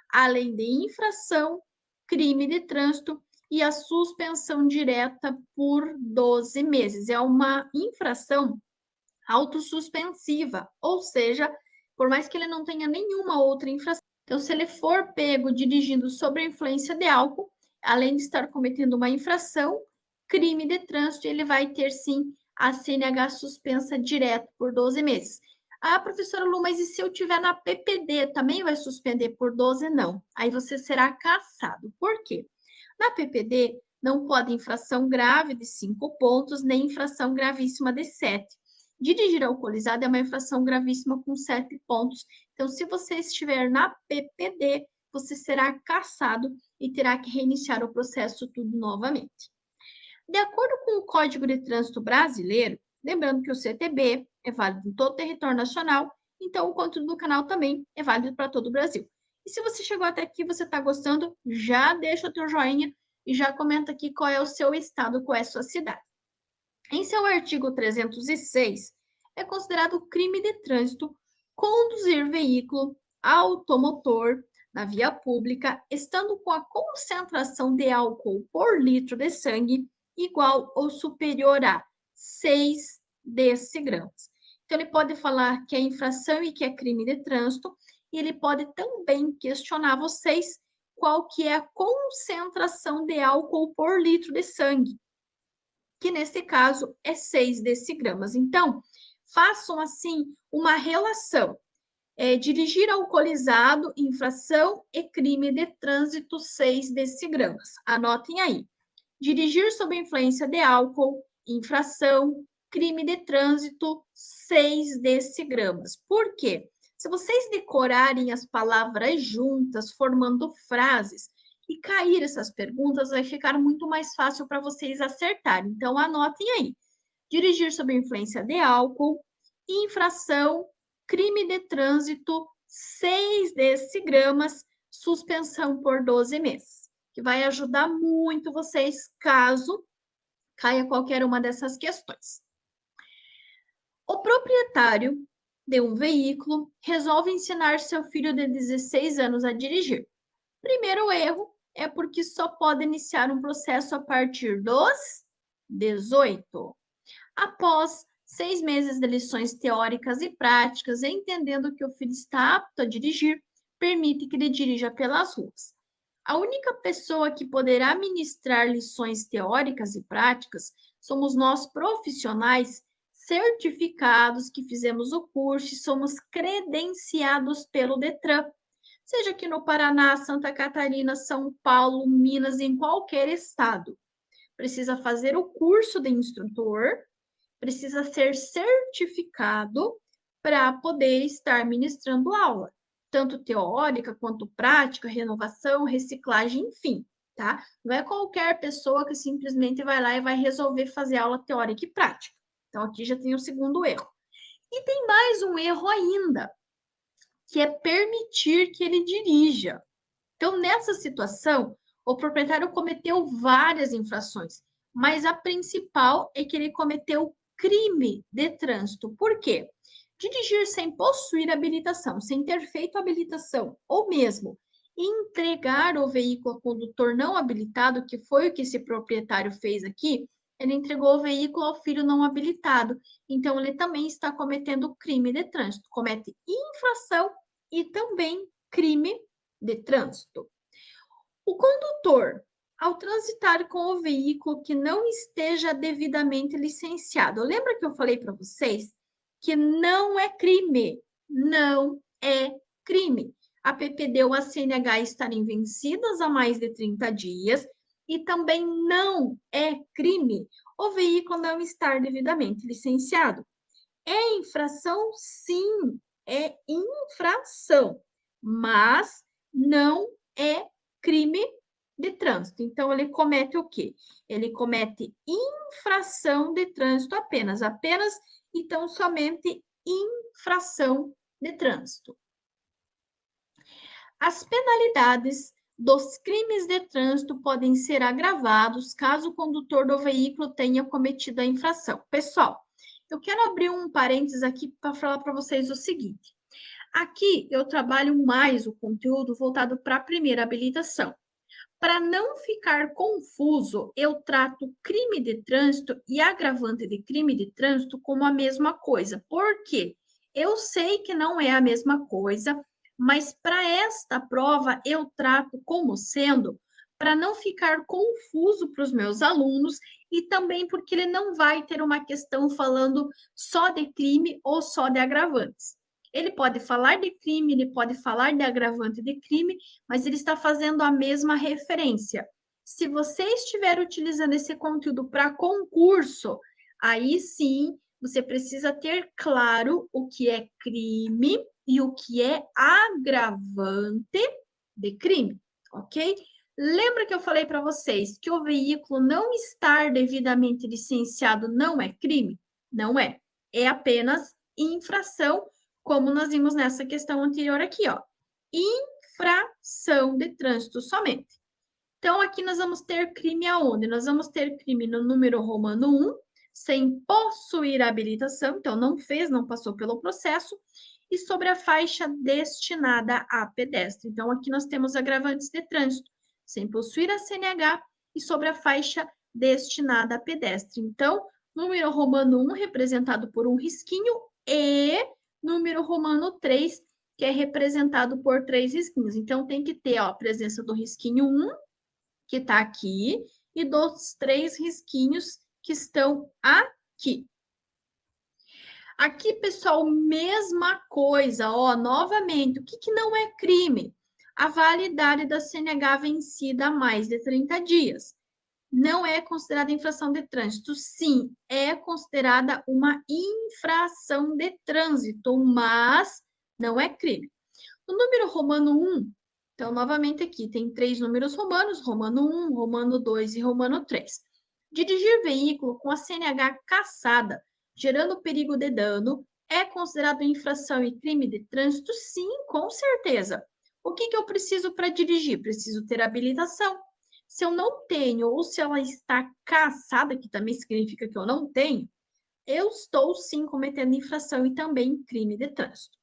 além de infração, crime de trânsito e a suspensão direta por 12 meses. É uma infração autossuspensiva, ou seja, por mais que ele não tenha nenhuma outra infração. Então, se ele for pego dirigindo sob a influência de álcool, além de estar cometendo uma infração, crime de trânsito, ele vai ter sim a CNH suspensa direto por 12 meses. Ah, professora Lu, mas e se eu tiver na PPD, também vai suspender por 12? Não. Aí você será cassado. Por quê? Na PPD, não pode infração grave de 5 pontos, nem infração gravíssima de 7. Dirigir alcoolizado é uma infração gravíssima com 7 pontos. Então, se você estiver na PPD, você será cassado e terá que reiniciar o processo tudo novamente. De acordo com o Código de Trânsito Brasileiro, lembrando que o CTB é válido em todo o território nacional, então o conteúdo do canal também é válido para todo o Brasil. E se você chegou até aqui e você está gostando, já deixa o teu joinha e já comenta aqui qual é o seu estado, qual é a sua cidade. Em seu artigo 306, é considerado crime de trânsito conduzir veículo automotor na via pública, estando com a concentração de álcool por litro de sangue igual ou superior a 6 decigramas. Então, ele pode falar que é infração e que é crime de trânsito, e ele pode também questionar vocês qual que é a concentração de álcool por litro de sangue, que nesse caso é 6 decigramas. Então, façam assim uma relação. Dirigir alcoolizado, infração e crime de trânsito, 6 decigramas. Anotem aí. Dirigir sob influência de álcool, infração, crime de trânsito, 6 decigramas. Por quê? Se vocês decorarem as palavras juntas, formando frases, e cair essas perguntas, vai ficar muito mais fácil para vocês acertarem. Então, anotem aí. Dirigir sob influência de álcool, infração, crime de trânsito, 6 decigramas, suspensão por 12 meses, que vai ajudar muito vocês caso caia qualquer uma dessas questões. O proprietário de um veículo resolve ensinar seu filho de 16 anos a dirigir. Primeiro erro é porque só pode iniciar um processo a partir dos 18. Após 6 meses de lições teóricas e práticas, entendendo que o filho está apto a dirigir, permite que ele dirija pelas ruas. A única pessoa que poderá ministrar lições teóricas e práticas somos nós profissionais certificados que fizemos o curso e somos credenciados pelo Detran. Seja aqui no Paraná, Santa Catarina, São Paulo, Minas, em qualquer estado. Precisa fazer o curso de instrutor, precisa ser certificado para poder estar ministrando aula, tanto teórica quanto prática, renovação, reciclagem, enfim, tá? Não é qualquer pessoa que simplesmente vai lá e vai resolver fazer aula teórica e prática. Então, aqui já tem o segundo erro. E tem mais um erro ainda, que é permitir que ele dirija. Então, nessa situação, o proprietário cometeu várias infrações, mas a principal é que ele cometeu crime de trânsito. Por quê? Dirigir sem possuir habilitação, sem ter feito habilitação, ou mesmo entregar o veículo ao condutor não habilitado, que foi o que esse proprietário fez aqui, ele entregou o veículo ao filho não habilitado. Então, ele também está cometendo crime de trânsito, comete infração e também crime de trânsito. O condutor, ao transitar com o veículo que não esteja devidamente licenciado, lembra que eu falei para vocês que não é crime, não é crime. A PPD ou a CNH estarem vencidas há mais de 30 dias e também não é crime o veículo não estar devidamente licenciado. É infração? Sim, é infração, mas não é crime de trânsito. Então, ele comete o quê? Ele comete infração de trânsito apenas, então, somente infração de trânsito. As penalidades dos crimes de trânsito podem ser agravados caso o condutor do veículo tenha cometido a infração. Pessoal, eu quero abrir um parênteses aqui para falar para vocês o seguinte. Aqui eu trabalho mais o conteúdo voltado para a primeira habilitação. Para não ficar confuso, eu trato crime de trânsito e agravante de crime de trânsito como a mesma coisa. Por quê? Eu sei que não é a mesma coisa, mas para esta prova eu trato como sendo, para não ficar confuso para os meus alunos e também porque ele não vai ter uma questão falando só de crime ou só de agravantes. Ele pode falar de crime, ele pode falar de agravante de crime, mas ele está fazendo a mesma referência. Se você estiver utilizando esse conteúdo para concurso, aí sim você precisa ter claro o que é crime e o que é agravante de crime, ok? Lembra que eu falei para vocês que o veículo não estar devidamente licenciado não é crime? Não é. É apenas infração, como nós vimos nessa questão anterior aqui, ó. Infração de trânsito somente. Então, aqui nós vamos ter crime aonde? Nós vamos ter crime no número romano 1, sem possuir habilitação, então não fez, não passou pelo processo, e sobre a faixa destinada a pedestre. Então, aqui nós temos agravantes de trânsito, sem possuir a CNH e sobre a faixa destinada a pedestre. Então, número romano 1 representado por um risquinho e número romano 3, que é representado por 3 risquinhos. Então, tem que ter ó, a presença do risquinho 1, que está aqui, e dos 3 risquinhos que estão aqui. Aqui, pessoal, mesma coisa, ó, novamente, o que não é crime? A validade da CNH vencida há mais de 30 dias. Não é considerada infração de trânsito? Sim, é considerada uma infração de trânsito, mas não é crime. O número romano 1, então, novamente aqui, tem 3 números romanos, romano 1, romano 2 e romano 3. Dirigir veículo com a CNH cassada, gerando perigo de dano, é considerado infração e crime de trânsito? Sim, com certeza. O que eu preciso para dirigir? Preciso ter habilitação. Se eu não tenho, ou se ela está cassada, que também significa que eu não tenho, eu estou sim cometendo infração e também crime de trânsito.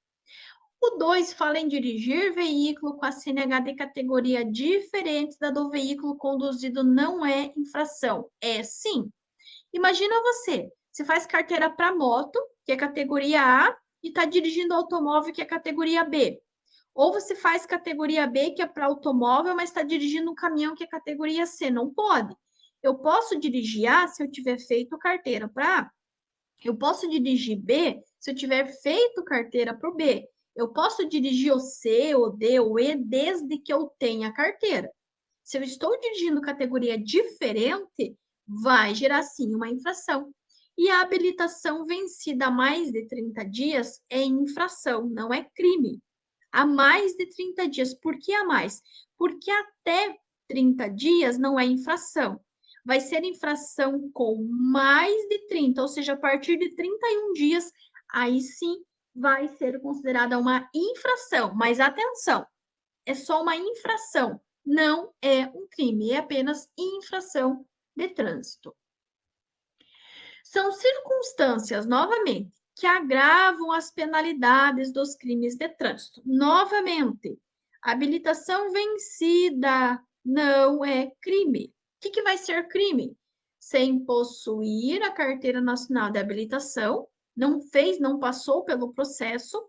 O 2 fala em dirigir veículo com a CNH de categoria diferente da do veículo conduzido, não é infração. É sim. Imagina você faz carteira para moto, que é categoria A, e está dirigindo automóvel, que é categoria B. Ou você faz categoria B, que é para automóvel, mas está dirigindo um caminhão, que é categoria C. Não pode. Eu posso dirigir A se eu tiver feito carteira para A. Eu posso dirigir B se eu tiver feito carteira para o B. Eu posso dirigir o C, o D, o E, desde que eu tenha carteira. Se eu estou dirigindo categoria diferente, vai gerar sim uma infração. E a habilitação vencida há mais de 30 dias é infração, não é crime. Há mais de 30 dias. Por que a mais? Porque até 30 dias não é infração. Vai ser infração com mais de 30, ou seja, a partir de 31 dias, aí sim vai ser considerada uma infração. Mas atenção, é só uma infração, não é um crime, é apenas infração de trânsito. São circunstâncias, novamente, que agravam as penalidades dos crimes de trânsito. Novamente, habilitação vencida não é crime. O que vai ser crime? Sem possuir a carteira nacional de habilitação, não fez, não passou pelo processo,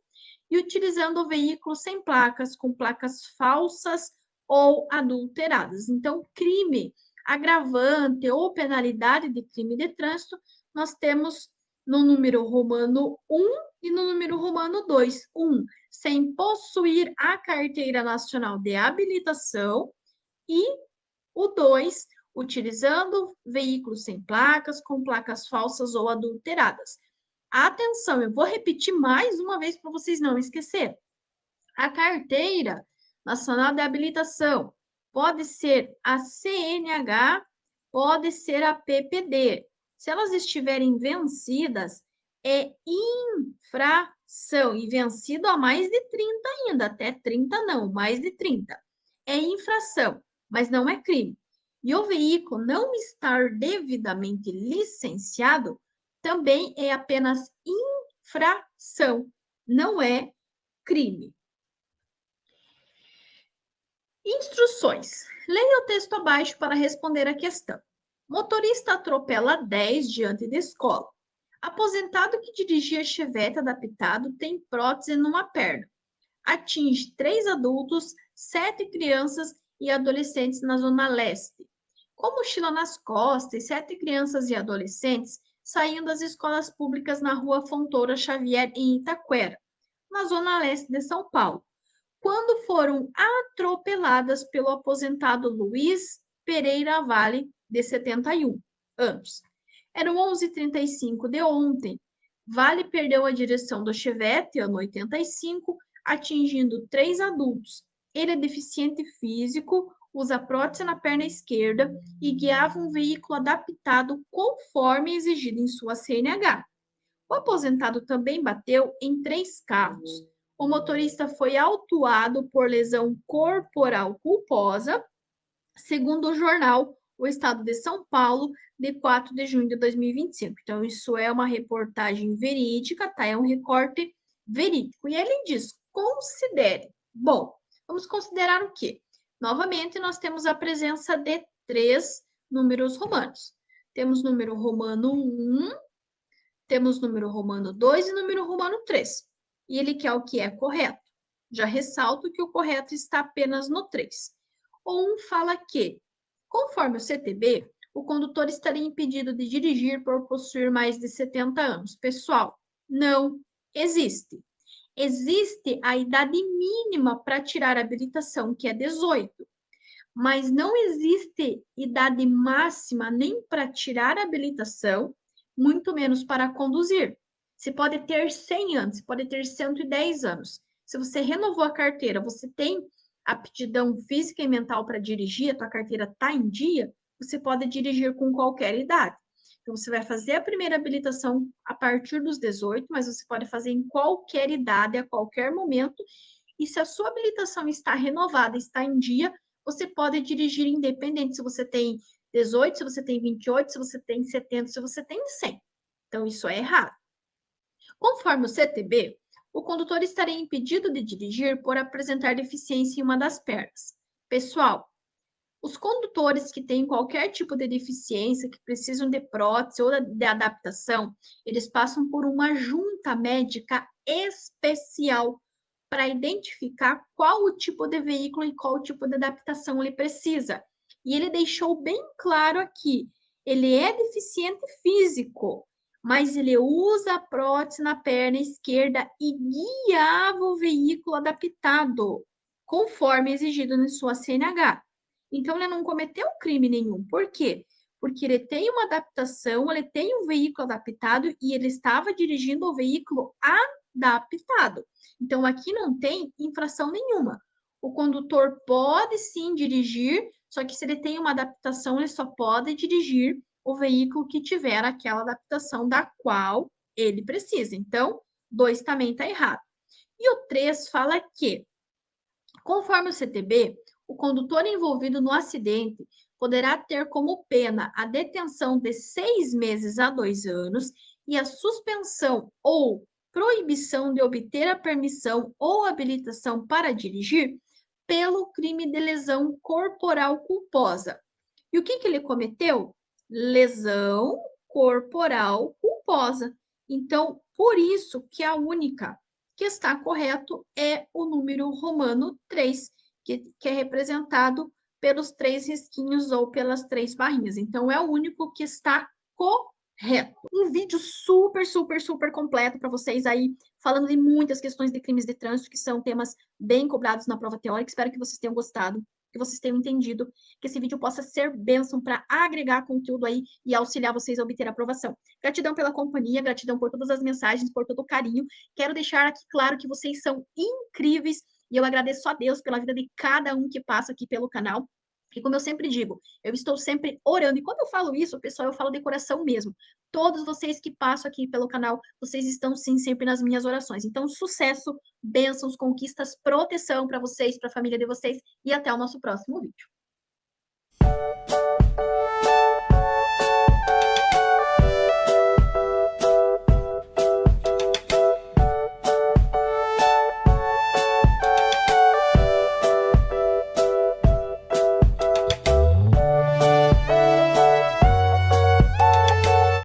e utilizando o veículo sem placas, com placas falsas ou adulteradas. Então, crime agravante ou penalidade de crime de trânsito, nós temos no número romano 1 e no número romano 2. 1, sem possuir a carteira nacional de habilitação, e o 2, utilizando veículos sem placas, com placas falsas ou adulteradas. Atenção, eu vou repetir mais uma vez para vocês não esquecerem. A carteira nacional de habilitação pode ser a CNH, pode ser a PPD. Se elas estiverem vencidas, é infração. E vencido há mais de 30 ainda, até 30 não, mais de 30. É infração, mas não é crime. E o veículo não estar devidamente licenciado também é apenas infração, não é crime. Instruções. Leia o texto abaixo para responder a questão. Motorista atropela 10 diante da escola. Aposentado que dirigia chevette adaptado tem prótese numa perna. Atinge 3 adultos, 7 crianças e adolescentes na Zona Leste. Com mochila nas costas, 7 crianças e adolescentes saíam das escolas públicas na rua Fontoura Xavier, em Itaquera, na Zona Leste de São Paulo, quando foram atropeladas pelo aposentado Luiz Pereira Vale, de 71 anos. Eram 11h35 de ontem. Vale perdeu a direção do chevette, ano 85, atingindo 3 adultos. Ele é deficiente físico, usa prótese na perna esquerda e guiava um veículo adaptado conforme exigido em sua CNH. O aposentado também bateu em 3 carros. O motorista foi autuado por lesão corporal culposa, segundo o jornal o estado de São Paulo, de 4 de junho de 2025. Então, isso é uma reportagem verídica, tá? É um recorte verídico. E ele diz: considere. Bom, vamos considerar o quê? Novamente, nós temos a presença de 3 números romanos. Temos número romano 1, temos número romano 2 e número romano 3. E ele quer o que é correto. Já ressalto que o correto está apenas no 3. O 1 fala que, conforme o CTB, o condutor estaria impedido de dirigir por possuir mais de 70 anos. Pessoal, não existe. Existe a idade mínima para tirar a habilitação, que é 18. Mas não existe idade máxima nem para tirar a habilitação, muito menos para conduzir. Você pode ter 100 anos, você pode ter 110 anos. Se você renovou a carteira, você tem aptidão física e mental para dirigir, a tua carteira está em dia, você pode dirigir com qualquer idade. Então, você vai fazer a primeira habilitação a partir dos 18, mas você pode fazer em qualquer idade, a qualquer momento. E se a sua habilitação está renovada, está em dia, você pode dirigir independente se você tem 18, se você tem 28, se você tem 70, se você tem 100. Então, isso é errado. Conforme o CTB, o condutor estaria impedido de dirigir por apresentar deficiência em uma das pernas. Pessoal, os condutores que têm qualquer tipo de deficiência, que precisam de prótese ou de adaptação, eles passam por uma junta médica especial para identificar qual o tipo de veículo e qual o tipo de adaptação ele precisa. E ele deixou bem claro aqui, ele é deficiente físico, mas ele usa a prótese na perna esquerda e guiava o veículo adaptado, conforme exigido em sua CNH. Então, ele não cometeu crime nenhum. Por quê? Porque ele tem uma adaptação, ele tem um veículo adaptado e ele estava dirigindo o veículo adaptado. Então, aqui não tem infração nenhuma. O condutor pode sim dirigir, só que se ele tem uma adaptação, ele só pode dirigir o veículo que tiver aquela adaptação da qual ele precisa. Então, 2 também está errado. E o 3 fala que, conforme o CTB, o condutor envolvido no acidente poderá ter como pena a detenção de 6 meses a 2 anos e a suspensão ou proibição de obter a permissão ou habilitação para dirigir pelo crime de lesão corporal culposa. E o que ele cometeu? Lesão corporal culposa. Então, por isso que a única que está correto é o número romano 3, que é representado pelos 3 risquinhos ou pelas 3 barrinhas. Então, é o único que está correto. Um vídeo super, super, super completo para vocês aí, falando de muitas questões de crimes de trânsito, que são temas bem cobrados na prova teórica. Espero que vocês tenham gostado, que vocês tenham entendido, que esse vídeo possa ser bênção para agregar conteúdo aí e auxiliar vocês a obter a aprovação. Gratidão pela companhia, gratidão por todas as mensagens, por todo o carinho. Quero deixar aqui claro que vocês são incríveis e eu agradeço a Deus pela vida de cada um que passa aqui pelo canal. E como eu sempre digo, eu estou sempre orando. E quando eu falo isso, pessoal, eu falo de coração mesmo. Todos vocês que passam aqui pelo canal, vocês estão sim sempre nas minhas orações. Então, sucesso, bênçãos, conquistas, proteção para vocês, para a família de vocês e até o nosso próximo vídeo.